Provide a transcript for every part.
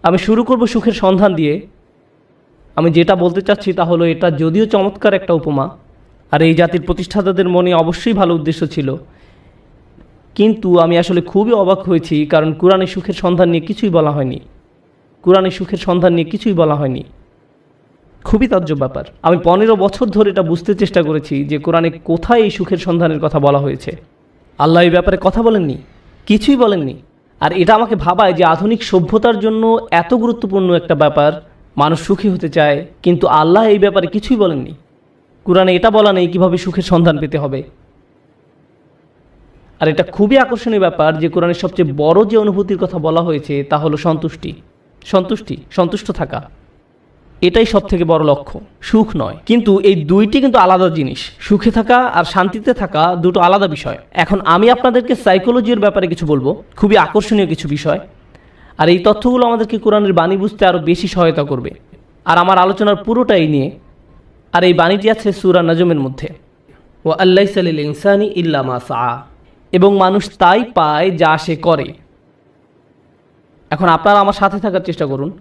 আমি শুরু করব সুখের সন্ধান দিয়ে। আমি যেটা বলতে চাচ্ছি তা হলো, এটা যদিও চমৎকার একটা উপমা, আর এই জাতির প্রতিষ্ঠাতাদের মনে অবশ্যই ভালো উদ্দেশ্য ছিল, কিন্তু আমি আসলে খুবই অবাক হয়েছি, কারণ কোরআনে সুখের সন্ধান নিয়ে কিছুই বলা হয়নি। কোরআনে সুখের সন্ধান নিয়ে কিছুই বলা হয়নি। খুবই তাজ্জব ব্যাপার। আমি 15 বছর ধরে এটা বুঝতে চেষ্টা করেছি যে কোরআনে কোথায় এই সুখের সন্ধানের কথা বলা হয়েছে। আল্লাহ এই ব্যাপারে কথা বলেননি, কিছুই বলেননি। আর এটা আমাকে ভাবায় যে আধুনিক সভ্যতার জন্য এত গুরুত্বপূর্ণ একটা ব্যাপার, মানুষ সুখী হতে চায়, কিন্তু আল্লাহ এই ব্যাপারে কিছুই বলেননি। কোরআনে এটা বলা নেই কীভাবে সুখের সন্ধান পেতে হবে। আর এটা খুবই আকর্ষণীয় ব্যাপার যে কোরআনের সবচেয়ে বড় যে অনুভূতির কথা বলা হয়েছে তা হলো সন্তুষ্টি। সন্তুষ্ট থাকা, এটাই সব থেকে বড় লক্ষ্য, সুখ নয়। কিন্তু এই দুইটি কিন্তু আলাদা জিনিস। সুখে থাকা আর শান্তিতে থাকা দুটো আলাদা বিষয়। এখন আমি আপনাদেরকে সাইকোলজির ব্যাপারে কিছু বলবো, খুবই আকর্ষণীয় কিছু বিষয়। আর এই তথ্যগুলো আমাদেরকে কোরআনের বাণী বুঝতে আরও বেশি সহায়তা করবে। আর আমার আলোচনার পুরোটাই নিয়ে। আর এই বাণীটি আছে সূরা নাজমের মধ্যে, ওয়া আল্লাইসা লিল ইনসানি ইল্লা মা সাআ, এবং মানুষ তাই পায় যা সে করে। এখন আপনারা আমার সাথে থাকার চেষ্টা করুন।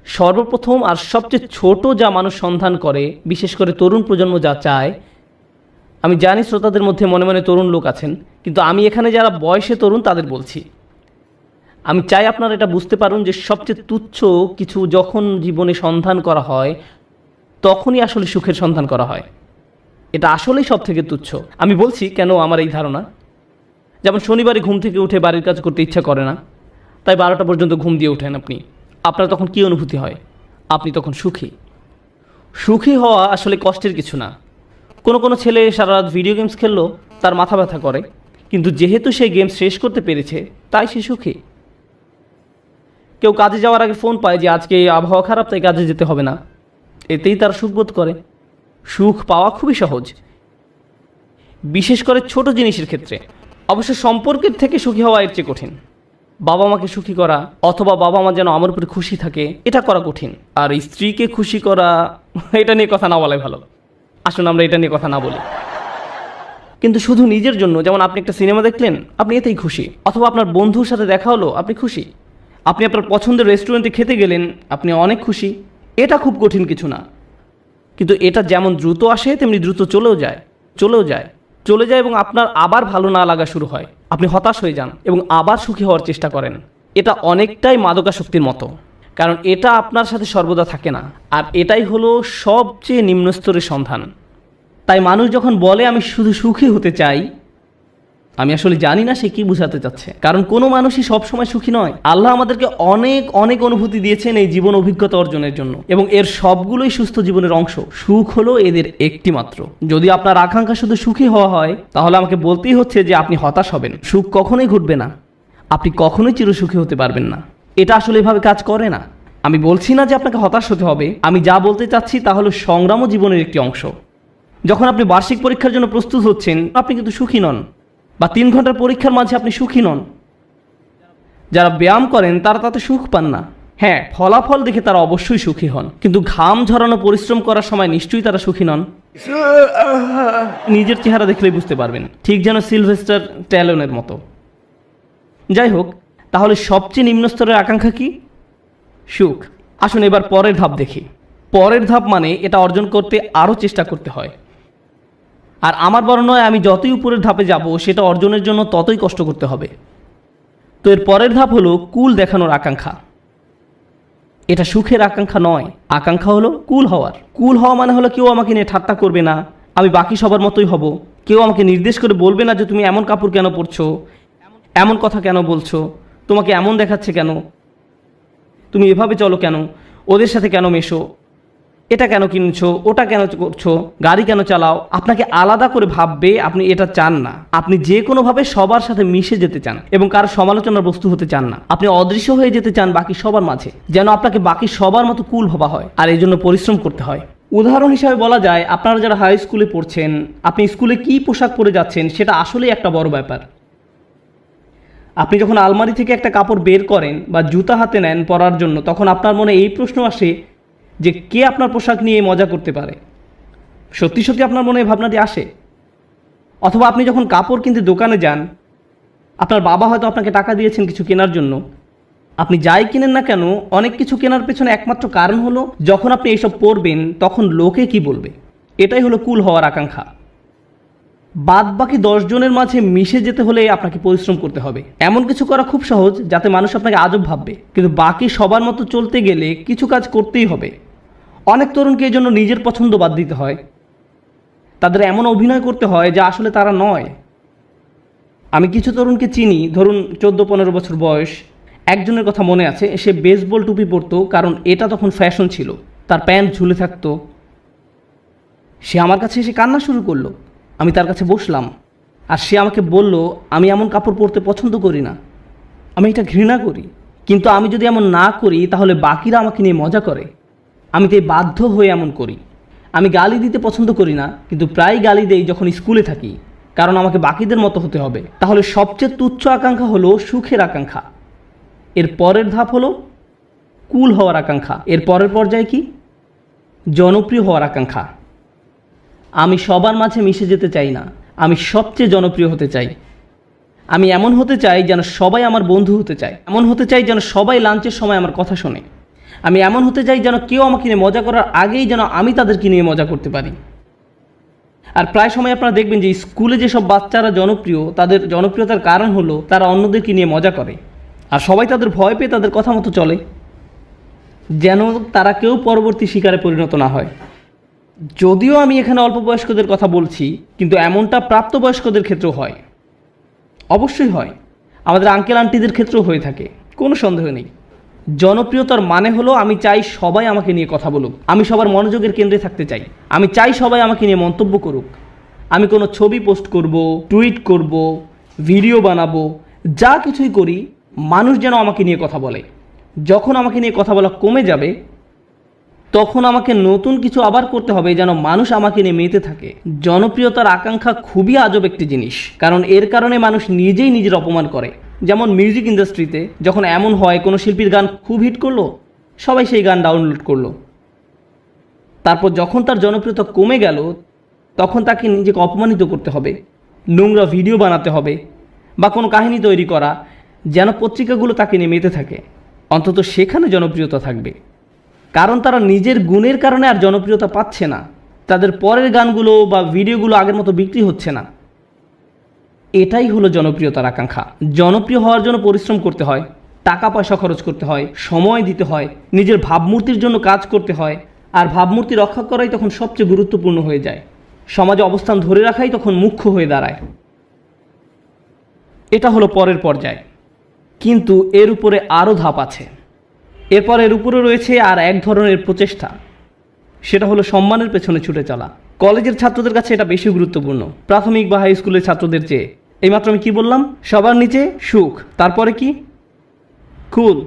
সর্বপ্রথম আর সবচেয়ে ছোট যা মানুষ সন্ধান করে, বিশেষ করে তরুণ প্রজন্ম যা চায়, আমি জানি শ্রোতাদের মধ্যে মনে মনে তরুণ লোক আছেন, কিন্তু আমি এখানে যারা বয়সে তরুণ তাদের বলছি। আমি চাই আপনারা এটা বুঝতে পারুন যে সবচেয়ে তুচ্ছ কিছু যখন জীবনে সন্ধান করা হয়, তখনই আসলে সুখের সন্ধান করা হয়। এটা আসলেই সব থেকে তুচ্ছ। আমি বলছি কেন আমার এই ধারণা। যেমন শনিবারে ঘুম থেকে উঠে বাড়ির কাজ করতে ইচ্ছা করে না, তাই 12টা পর্যন্ত ঘুম দিয়ে ওঠেন আপনি। আপনার তখন কী অনুভূতি হয়? আপনি তখন সুখী। সুখী হওয়া আসলে কষ্টের কিছু না। কোনো ছেলে সারা রাত ভিডিও গেমস খেললো, তার মাথা ব্যথা করে, কিন্তু যেহেতু সে গেম শেষ করতে পেরেছে তাই সে সুখী। কেউ কাজে যাওয়ার আগে ফোন পায় যে আজকে আবহাওয়া খারাপ, তাই কাজে যেতে হবে না, এতেই তার সুখ বোধ করে। সুখ পাওয়া খুবই সহজ, বিশেষ করে ছোট জিনিসের ক্ষেত্রে। অবশ্য সম্পর্কের থেকে সুখী হওয়া এর চেয়ে কঠিন। বাবা মাকে সুখী করা, অথবা বাবা মা যেন আমার উপরে খুশি থাকে, এটা করা কঠিন। আর স্ত্রীকে খুশি করা, এটা নিয়ে কথা না বলাই ভালো। আসুন আমরা এটা নিয়ে কথা না বলি। কিন্তু শুধু নিজের জন্য, যেমন আপনি একটা সিনেমা দেখলেন, আপনি এতেই খুশি। অথবা আপনার বন্ধুর সাথে দেখা হলো, আপনি খুশি। আপনি আপনার পছন্দের রেস্টুরেন্টে খেতে গেলেন, আপনি অনেক খুশি। এটা খুব কঠিন কিছু না। কিন্তু এটা যেমন দ্রুত আসে তেমনি দ্রুত চলে যায় এবং আপনার আবার ভালো না লাগা শুরু হয়। আপনি হতাশ হয়ে যান এবং আবার সুখী হওয়ার চেষ্টা করেন। এটা অনেকটাই মাদকাসক্তির মতো, কারণ এটা আপনার সাথে সর্বদা থাকে না। আর এটাই হলো সবচেয়ে নিম্ন স্তরের সন্ধান। তাই মানুষ যখন বলে আমি শুধু সুখী হতে চাই, আমি আসলে জানি না সে কি বোঝাতে চাচ্ছে। কারণ কোনো মানুষই সবসময় সুখী নয়। আল্লাহ আমাদেরকে অনেক অনুভূতি দিয়েছেন এই জীবন অভিজ্ঞতা অর্জনের জন্য, এবং এর সবগুলোই সুস্থ জীবনের অংশ। সুখ হলো এদের একটি মাত্র। যদি আপনার আকাঙ্ক্ষা শুধু সুখী হওয়া হয়, তাহলে আমাকে বলতেই হচ্ছে যে আপনি হতাশ হবেন। সুখ কখনোই ঘটবে না, আপনি কখনোই চিরসুখী হতে পারবেন না। এটা আসলে এভাবে কাজ করে না। আমি বলছি না যে আপনাকে হতাশ হতে হবে। আমি যা বলতে চাচ্ছি তা হলো সংগ্রামও জীবনের একটি অংশ। যখন আপনি বার্ষিক পরীক্ষার জন্য প্রস্তুত হচ্ছেন, আপনি কিন্তু সুখী নন, বা 3 ঘন্টার পরীক্ষার মাঝে আপনি সুখী নন। যারা ব্যায়াম করেন তারা তাতে সুখ পান না। হ্যাঁ, ফলাফল দেখে তারা অবশ্যই সুখী হন, কিন্তু ঘাম ঝরানো পরিশ্রম করার সময় নিশ্চয়ই তারা সুখী নন। নিজের চেহারা দেখলেই বুঝতে পারবেন, ঠিক যেন সিলভেস্টার ট্যালনের মতো। যাই হোক, তাহলে সবচেয়ে নিম্ন স্তরের আকাঙ্ক্ষা কি? সুখ। আসুন এবার পরের ধাপ দেখি। পরের ধাপ মানে এটা অর্জন করতে আরও চেষ্টা করতে হয়। আর আমার বর্ণনায় আমি যতই উপরের ধাপে যাব, সেটা অর্জনের জন্য ততই কষ্ট করতে হবে। তো এর পরের ধাপ হলো কুল দেখানোর আকাঙ্ক্ষা। এটা সুখের আকাঙ্ক্ষা নয়। আকাঙ্ক্ষা হলো কুল হওয়ার। কুল হওয়া মানে হলো কেউ আমাকে নিয়ে ঠাট্টা করবে না, আমি বাকি সবার মতোই হব। কেউ আমাকে নির্দেশ করে বলবে না যে তুমি এমন কাপড় কেন পরছো, এমন কথা কেন বলছো, তোমাকে এমন দেখাচ্ছে কেন, তুমি এভাবে চলো কেন, ওদের সাথে কেন মেশো, এটা কেন কিনছো, ওটা কেন করছো, গাড়ি কেন চালাও। আপনাকে আলাদা করে ভাববে, আপনি এটা চান না। আপনি যে কোনোভাবে সবার সাথে মিশে যেতে চান এবং কারো সমালোচনার বস্তু হতে চান না। আপনি অদৃশ্য হয়ে যেতে চান বাকি সবার মাঝে, যেন আপনাকে বাকি সবার মতো কুল ভাবা হয়। আর এই জন্য পরিশ্রম করতে হয়। উদাহরণ হিসাবে বলা যায়, আপনারা যারা হাই স্কুলে পড়ছেন, আপনি স্কুলে কী পোশাক পরে যাচ্ছেন সেটা আসলেই একটা বড় ব্যাপার। আপনি যখন আলমারি থেকে একটা কাপড় বের করেন বা জুতা হাতে নেন পরার জন্য, তখন আপনার মনে এই প্রশ্ন আসে যে কে আপনার পোশাক নিয়ে মজা করতে পারে। সত্যি আপনার মনে এই ভাবনাটি আসে। অথবা আপনি যখন কাপড় কিনতে দোকানে যান, আপনার বাবা হয়তো আপনাকে টাকা দিয়েছেন কিছু কেনার জন্য, আপনি যাই কিনেন না কেন, অনেক কিছু কেনার পেছনে একমাত্র কারণ হলো যখন আপনি এইসব পরবেন তখন লোকে কি বলবে। এটাই হলো কুল হওয়ার আকাঙ্ক্ষা। বাদ বাকি 10 জনের মাঝে মিশে যেতে হলে আপনাকে পরিশ্রম করতে হবে। এমন কিছু করা খুব সহজ যাতে মানুষ আপনাকে আজব ভাববে, কিন্তু বাকি সবার মতো চলতে গেলে কিছু কাজ করতেই হবে। অনেক তরুণকে এই জন্য নিজের পছন্দ বাদ দিতে হয়, তাদের এমন অভিনয় করতে হয় যা আসলে তারা নয়। আমি কিছু তরুণকে চিনি, ধরুন 14-15 বছর বয়স। একজনের কথা মনে আছে, সে বেসবল টুপি পরতো কারণ এটা তখন ফ্যাশন ছিল, তার প্যান্ট ঝুলে থাকতো। সে আমার কাছে এসে কান্না শুরু করলো। আমি তার কাছে বসলাম, আর সে আমাকে বলল, আমি এমন কাপড় পরতে পছন্দ করি না, আমি এটা ঘৃণা করি। কিন্তু আমি যদি এমন না করি তাহলে বাকিরা আমাকে নিয়ে মজা করে, আমি তাই বাধ্য হয়ে এমন করি। আমি গালি দিতে পছন্দ করি না, কিন্তু প্রায় গালি দেই যখন স্কুলে থাকি, কারণ আমাকে বাকিদের মতো হতে হবে। তাহলে সবচেয়ে তুচ্ছ আকাঙ্ক্ষা হলো সুখের আকাঙ্ক্ষা। এর পরের ধাপ হলো কুল হওয়ার আকাঙ্ক্ষা। এর পরের পর্যায়ে কি? জনপ্রিয় হওয়ার আকাঙ্ক্ষা। আমি সবার মাঝে মিশে যেতে চাই না, আমি সবচেয়ে জনপ্রিয় হতে চাই। আমি এমন হতে চাই যেন সবাই আমার বন্ধু হতে চায়, এমন হতে চাই যেন সবাই লাঞ্চের সময় আমার কথা শোনে। আমি এমন হতে চাই যেন কেউ আমাকে নিয়ে মজা করার আগেই যেন আমি তাদেরকে নিয়ে মজা করতে পারি। আর প্রায় সময় আপনারা দেখবেন যে স্কুলে যেসব বাচ্চারা জনপ্রিয়, তাদের জনপ্রিয়তার কারণ হলো তারা অন্যদেরকে নিয়ে মজা করে, আর সবাই তাদের ভয় পেয়ে তাদের কথা মতো চলে, যেন তারা কেউ পরবর্তী শিকারে পরিণত না হয়। যদিও আমি এখানে অল্প বয়স্কদের কথা বলছি, কিন্তু এমনটা প্রাপ্তবয়স্কদের ক্ষেত্রেও হয়, অবশ্যই হয়। আমাদের আঙ্কেল আন্টিদের ক্ষেত্রেও হয়ে থাকে, কোনো সন্দেহ নেই। জনপ্রিয়তার মানে হলো আমি চাই সবাই আমাকে নিয়ে কথা বলুক, আমি সবার মনোযোগের কেন্দ্রে থাকতে চাই, আমি চাই সবাই আমাকে নিয়ে মন্তব্য করুক। আমি কোনো ছবি পোস্ট করব, টুইট করব, ভিডিও বানাবো, যা কিছুই করি মানুষ যেন আমাকে নিয়ে কথা বলে। যখন আমাকে নিয়ে কথা বলা কমে যাবে তখন আমাকে নতুন কিছু আবার করতে হবে যেন মানুষ আমাকে নিয়ে মেতে থাকে। জনপ্রিয়তার আকাঙ্ক্ষা খুবই আজব একটি জিনিস, কারণ এর কারণে মানুষ নিজেই নিজের অপমান করে। যেমন মিউজিক ইন্ডাস্ট্রিতে যখন এমন হয় কোনো শিল্পীর গান খুব হিট করলো, সবাই সেই গান ডাউনলোড করলো, তারপর যখন তার জনপ্রিয়তা কমে গেল তখন তাকে নিজেকে অপমানিত করতে হবে, নোংরা ভিডিও বানাতে হবে বা কোনো কাহিনী তৈরি করা যেন পত্রিকাগুলো তাকে নিয়ে মেতে থাকে। অন্তত সেখানে জনপ্রিয়তা থাকবে, কারণ তারা নিজের গুণের কারণে আর জনপ্রিয়তা পাচ্ছে না, তাদের পরের গানগুলো বা ভিডিওগুলো আগের মতো বিক্রি হচ্ছে না। এটাই হলো জনপ্রিয়তার আকাঙ্ক্ষা। জনপ্রিয় হওয়ার জন্য পরিশ্রম করতে হয়, টাকা পয়সা খরচ করতে হয়, সময় দিতে হয়, নিজের ভাবমূর্তির জন্য কাজ করতে হয়, আর ভাবমূর্তি রক্ষা করাই তখন সবচেয়ে গুরুত্বপূর্ণ হয়ে যায়। সমাজে অবস্থান ধরে রাখাই তখন মুখ্য হয়ে দাঁড়ায়। এটা হলো পরের পর্যায়, কিন্তু এর উপরে আরও ধাপ আছে। এরপর এর উপরে রয়েছে আর এক ধরনের প্রচেষ্টা, সেটা হলো সম্মানের পেছনে ছুটে চলা। কলেজের ছাত্রদের কাছে এটা বেশি গুরুত্বপূর্ণ প্রাথমিক বা হাই স্কুলের ছাত্রদের চেয়ে। এইমাত্র আমি কি বললাম? সবার নিচে সুখ, তারপরে কি? কুল,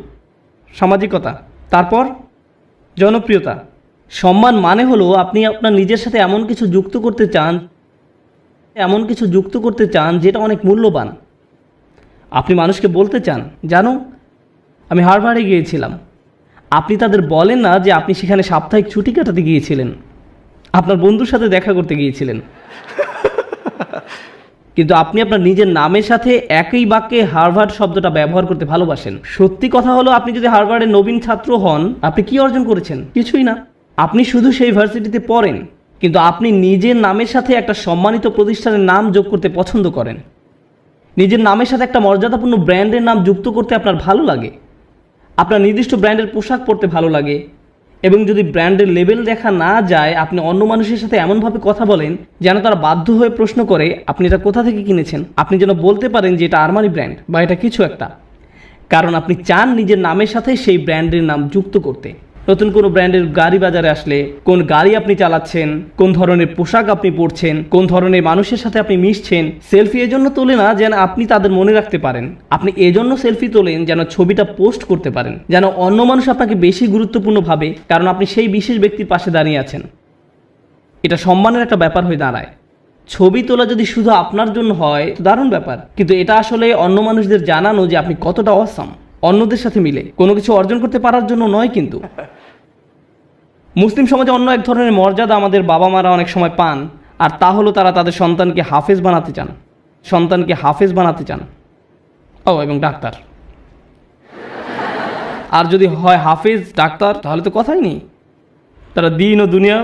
সামাজিকতা, তারপর জনপ্রিয়তা। সম্মান মানে হলো আপনি আপনার নিজের সাথে এমন কিছু যুক্ত করতে চান যেটা অনেক মূল্যবান। আপনি মানুষকে বলতে চান, জানো আমি হার্ভার্ডে গিয়েছিলাম। আপনি তাদের বলেন না যে আপনি সেখানে সাপ্তাহিক ছুটি কাটাতে গিয়েছিলেন, আপনার বন্ধুর সাথে দেখা করতে গিয়েছিলেন, কিন্তু আপনি আপনার নিজের নামের সাথে একই বাক্যে হার্ভার্ড শব্দটা ব্যবহার করতে ভালোবাসেন। সত্যি কথা হলো আপনি যদি হার্ভার্ডের নবীন ছাত্র হন, আপনি কি অর্জন করেছেন? কিছুই না। আপনি শুধু সেই ভার্সিটিতে পড়েন, কিন্তু আপনি নিজের নামের সাথে একটা সম্মানিত প্রতিষ্ঠানের নাম যোগ করতে পছন্দ করেন। নিজের নামের সাথে একটা মর্যাদাপূর্ণ ব্র্যান্ডের নাম যুক্ত করতে আপনার ভালো লাগে। আপনার নির্দিষ্ট ব্র্যান্ডের পোশাক পরতে ভালো লাগে, এবং যদি ব্র্যান্ডের লেবেল দেখা না যায় আপনি অন্য মানুষের সাথে এমনভাবে কথা বলেন যেন তারা বাধ্য হয়ে প্রশ্ন করে আপনি এটা কোথা থেকে কিনেছেন। আপনি যেন বলতে পারেন যে এটা আরমানি ব্র্যান্ড বা এটা কিছু একটা, কারণ আপনি চান নিজের নামের সাথে সেই ব্র্যান্ডের নাম যুক্ত করতে। নতুন কোনো ব্র্যান্ডের গাড়ি বাজারে আসলে কোন গাড়ি আপনি চালাচ্ছেন, কোন ধরনের পোশাক আপনি পরছেন, কোন ধরনের মানুষের সাথে আপনি মিশছেন, সেলফি এজন্য তোলে না যেন আপনি তাদের মনে রাখতে পারেন, আপনি এজন্য সেলফি তোলেন যেন ছবিটা পোস্ট করতে পারেন, যেন অন্য মানুষ আপনাকে বেশি গুরুত্বপূর্ণ ভাবে, কারণ আপনি সেই বিশেষ ব্যক্তির পাশে দাঁড়িয়ে আছেন। এটা সম্মানের একটা ব্যাপার হয়ে দাঁড়ায়। ছবি তোলা যদি শুধু আপনার জন্য হয় দারুণ ব্যাপার, কিন্তু এটা আসলে অন্য মানুষদের জানানো যে আপনি কতটা অসাম, অন্যদের সাথে মিলে কোনো কিছু অর্জন করতে পারার জন্য নয়। কিন্তু মুসলিম সমাজে অন্য এক ধরনের মর্যাদা আমাদের বাবা মারা অনেক সময় পান, আর তা হলো তারা তাদের সন্তানকে হাফেজ বানাতে চান। ও এবং ডাক্তার। আর যদি হয় হাফেজ ডাক্তার, তাহলে তো কথাই নেই, তারা দিন ও দুনিয়া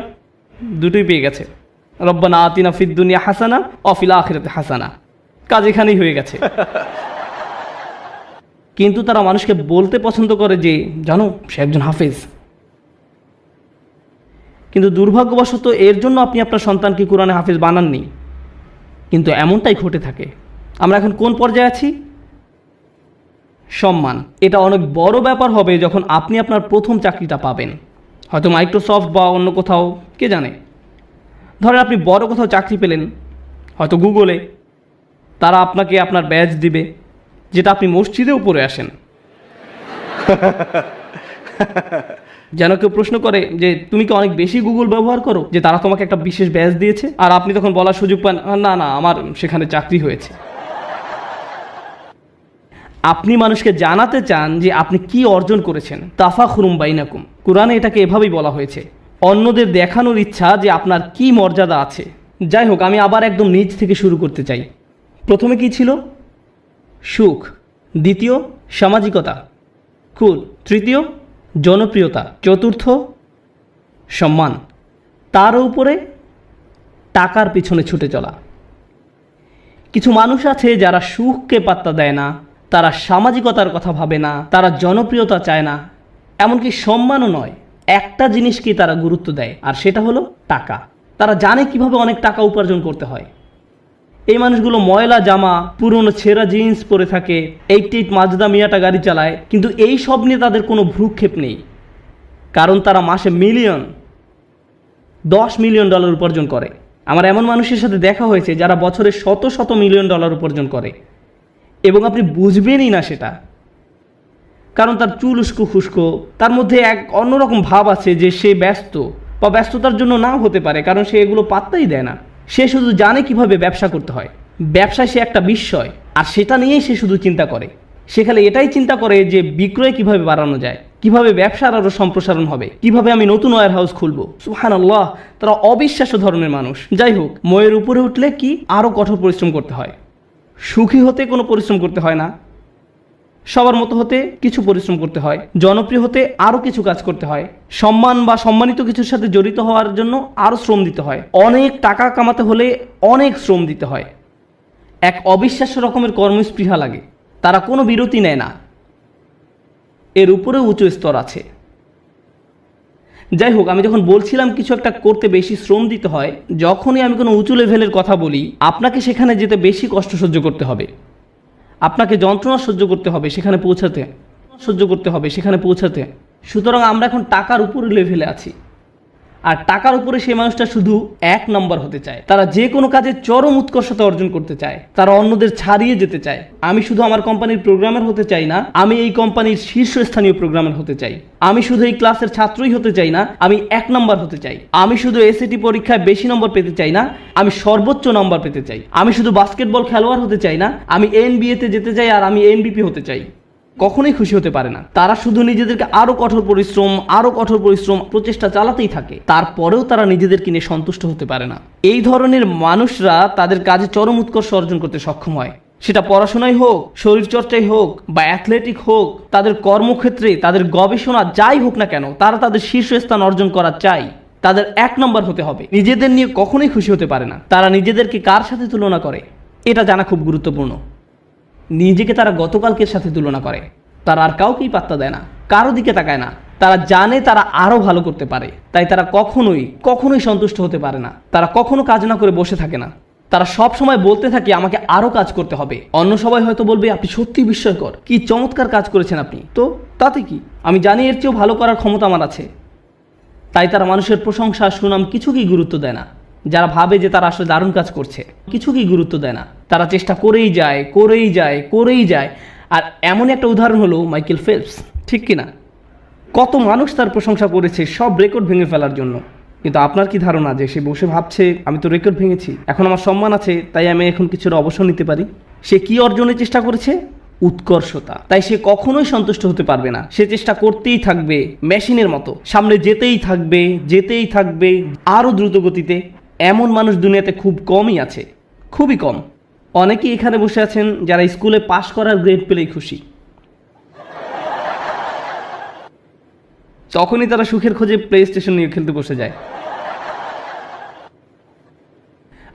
দুটোই পেয়ে গেছে। রব্বানা আতিনা ফিদ দুনিয়া হাসানা ওয়া ফিল আখিরাতি হাসানা, কাজ এখানেই হয়ে গেছে। কিন্তু তারা মানুষকে বলতে পছন্দ করে যে জানো সে একজন হাফেজ। কিন্তু দুর্ভাগ্যবশত এর জন্য আপনি আপনার সন্তানকে কোরআনে হাফেজ বানাননি, কিন্তু এমনটাই ঘটে থাকে। আমরা এখন কোন পর্যায়ে আছি? সম্মান। এটা অনেক বড় ব্যাপার হবে যখন আপনি আপনার প্রথম চাকরিটা পাবেন, হয়তো মাইক্রোসফট বা অন্য কোথাও, কে জানে। ধরেন আপনি বড় কোথাও চাকরি পেলেন, হয়তো গুগলে, তারা আপনাকে আপনার ব্যাজ দিবে, যেটা আপনি মসজিদেও পরে আসেন। যেন কেউ প্রশ্ন করে যে তুমি কি অনেক বেশি গুগল ব্যবহার করো যে তারা তোমাকে একটা বিশেষ ব্যাজ দিয়েছে, আর আপনি তখন বলার সুযোগ পান না না আমার সেখানে চাকরি হয়েছে। আপনি মানুষকে জানাতে চান যে আপনি কি অর্জন করেছেন। তাফাখুরুম বাইনাকুম, কুরআনে এটাকে এভাবেই বলা হয়েছে, অন্যদের দেখানোর ইচ্ছা যে আপনার কি মর্যাদা আছে। যাই হোক, আমি আবার একদম নিচ থেকে শুরু করতে চাই। প্রথমে কি ছিল? সুখ। দ্বিতীয় সামাজিকতা। তৃতীয় জনপ্রিয়তা। চতুর্থ সম্মান। তার উপরে টাকার পিছনে ছুটে চলা। কিছু মানুষ আছে যারা সুখকে পাত্তা দেয় না, তারা সামাজিকতার কথা ভাবে না, তারা জনপ্রিয়তা চায় না, এমনকি সম্মানও নয়। একটা জিনিসকে তারা গুরুত্ব দেয়, আর সেটা হলো টাকা। তারা জানে কিভাবে অনেক টাকা উপার্জন করতে হয়। এই মানুষগুলো ময়লা জামা, পুরনো ছেঁড়া জিন্স পরে থাকে, 88 মাজদা মিয়াটা গাড়ি চালায়, কিন্তু এই সব নিয়ে তাদের কোনো ভ্রুক্ষেপ নেই, কারণ তারা মাসে $10 মিলিয়ন উপার্জন করে। আমার এমন মানুষের সাথে দেখা হয়েছে যারা বছরে শত শত মিলিয়ন ডলার উপার্জন করে, এবং আপনি বুঝবেনই না সেটা, কারণ তার চুল উস্কো খুস্কো, তার মধ্যে এক অন্যরকম ভাব আছে যে সে ব্যস্ত, বা ব্যস্ততার জন্য নাও হতে পারে, কারণ সে এগুলো পাত্তাই দেয় না। সে শুধু জানে কিভাবে ব্যবসা করতে হয়। ব্যবসায় সে একটা বিস্ময়, আর সেটা নিয়েই সে শুধু চিন্তা করে। সে খালি এটাই চিন্তা করে যে বিক্রয় কিভাবে বাড়ানো যায়, কিভাবে ব্যবসার আরও সম্প্রসারণ হবে, কিভাবে আমি নতুন ওয়্যার হাউস খুলবো। সুবহানাল্লাহ, তারা অবিশ্বাস্য ধরনের মানুষ। যাই হোক, ময়ের উপরে উঠলে কি আরও কঠোর পরিশ্রম করতে হয়। সুখী হতে কোনো পরিশ্রম করতে হয় না, সবার মতো হতে কিছু পরিশ্রম করতে হয়, জনপ্রিয় হতে আরও কিছু কাজ করতে হয়, সম্মান বা সম্মানিত কিছুর সাথে জড়িত হওয়ার জন্য আরও শ্রম দিতে হয়, অনেক টাকা কামাতে হলে অনেক শ্রম দিতে হয়। এক অবিশ্বাস্য রকমের কর্মস্পৃহা লাগে, তারা কোনো বিরতি নেয় না। এর উপরে উঁচু স্তর আছে। যাই হোক, আমি যখন বলছিলাম কিছু একটা করতে বেশি শ্রম দিতে হয়, যখনই আমি কোনো উঁচু লেভেলের কথা বলি, আপনাকে সেখানে যেতে বেশি কষ্ট সহ্য করতে হবে, আপনাকে যন্ত্রণা সহ্য করতে হবে সেখানে পৌঁছাতে। সুতরাং আমরা এখন টাকার উপরে লেভেলে আছি, আর টাকার উপরে সেই মানুষটা শুধু 1 নম্বর হতে চায়। তারা যে কোনো কাজে চরম উৎকর্ষতা অর্জন করতে চায়, তারা অন্যদের ছাড়িয়ে যেতে চায়। আমি শুধু আমার কোম্পানির প্রোগ্রামার হতে চাই না, আমি এই কোম্পানির শীর্ষস্থানীয় প্রোগ্রামার হতে চাই। আমি শুধু এই ক্লাসের ছাত্রই হতে চাই না, আমি 1 নম্বর হতে চাই। আমি শুধু এসএটি পরীক্ষায় বেশি নম্বর পেতে চাই না, আমি সর্বোচ্চ নম্বর পেতে চাই। আমি শুধু বাস্কেটবল খেলোয়াড় হতে চাই না, আমি NBA-তে যেতে চাই, আর আমি MVP হতে চাই। কখনোই খুশি হতে পারে না। তারা শুধু নিজেদেরকে আরো কঠোর পরিশ্রম প্রচেষ্টা চালাতেই থাকে, তারপরেও তারা নিজেদেরকে নিয়ে সন্তুষ্ট হতে পারে না। এই ধরনের মানুষরা তাদের কাজে চরম উৎকর্ষ অর্জন করতে সক্ষম হয়, সেটা পড়াশোনাই হোক, শরীরচর্চাই হোক, বা অ্যাথলেটিক হোক, তাদের কর্মক্ষেত্রে, তাদের গবেষণা যাই হোক না কেন, তারা তাদের শীর্ষস্থান অর্জন করা চাই। তাদের 1 নম্বর হতে হবে। নিজেদের নিয়ে কখনোই খুশি হতে পারে না। তারা নিজেদেরকে কার সাথে তুলনা করে এটা জানা খুব গুরুত্বপূর্ণ। নিজেকে তারা গতকালকের সাথে তুলনা করে। তারা আর কাউকেই পাত্তা দেয় না, কারো দিকে তাকায় না। তারা জানে তারা আরও ভালো করতে পারে, তাই তারা কখনোই সন্তুষ্ট হতে পারে না। তারা কখনো কাজ না করে বসে থাকে না। তারা সব সময় বলতে থাকে আমাকে আরও কাজ করতে হবে। অন্য সবাই হয়তো বলবে আপনি সত্যি বিস্ময়কর, কি চমৎকার কাজ করেছেন আপনি, তো তাতে কি, আমি জানি এর চেয়েও ভালো করার ক্ষমতা আমার আছে। তাই তারা মানুষের প্রশংসা, সুনাম কিছুকেই গুরুত্ব দেয় না। যারা ভাবে যে তারা আসলে দারুণ কাজ করছে, কিছুকেই গুরুত্ব দেয় না। তারা চেষ্টা করেই যায়। আর এমন একটা উদাহরণ হলো মাইকেল ফেলপস, ঠিক কিনা? কত মানুষ তার প্রশংসা করেছে সব রেকর্ড ভেঙে ফেলার জন্য, কিন্তু আপনার কি ধারণা যে সে বসে ভাবছে আমি তো রেকর্ড ভেঙেছি, এখন আমার সম্মান আছে, তাই আমি এখন কিছুটা অবসর নিতে পারি? সে কি অর্জনের চেষ্টা করেছে? উৎকর্ষতা। তাই সে কখনোই সন্তুষ্ট হতে পারবে না। সে চেষ্টা করতেই থাকবে, মেশিনের মতো সামনে যেতেই থাকবে আরও দ্রুত গতিতে। এমন মানুষ দুনিয়াতে খুব কমই আছে, খুবই কম। অনেকেই এখানে বসে আছেন যারা স্কুলে পাশ করার গ্রেড পেলেই খুশি। তখনই তারা সুখের খোঁজে প্লে স্টেশন নিয়ে খেলতে বসে যায়।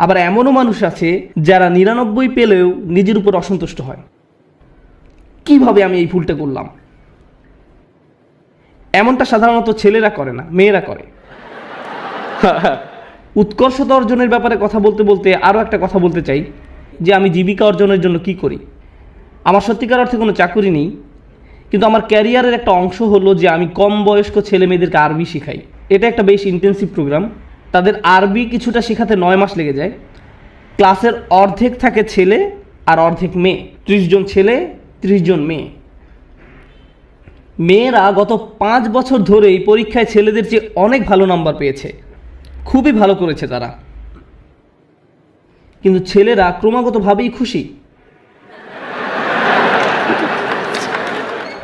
আবার এমনও মানুষ আছে যারা 99 পেলেও নিজের উপর অসন্তুষ্ট হয়, কিভাবে আমি এই ভুলটা করলাম। এমনটা সাধারণত ছেলেরা করে না, মেয়েরা করে। উৎকর্ষতা অর্জনের ব্যাপারে কথা বলতে বলতে আরও একটা কথা বলতে চাই, যে আমি জীবিকা অর্জনের জন্য কি করি। আমার সত্যিকার অর্থে কোনো চাকরি নেই, কিন্তু আমার ক্যারিয়ারের একটা অংশ হলো যে আমি কম বয়স্ক ছেলে মেয়েদেরকে আরবি শেখাই। এটা একটা বেশ ইন্টেন্সিভ প্রোগ্রাম। তাদের আরবি কিছুটা শেখাতে 9 মাস লেগে যায়। ক্লাসের অর্ধেক থাকে ছেলে আর অর্ধেক মেয়ে, 30 জন ছেলে 30 জন মেয়ে। মেয়েরা গত 5 বছর ধরেই পরীক্ষায় ছেলেদের চেয়ে অনেক ভালো নাম্বার পেয়েছে, খুবই ভালো করেছে তারা। কিন্তু ছেলেরা ক্রমাগতভাবেই খুশি।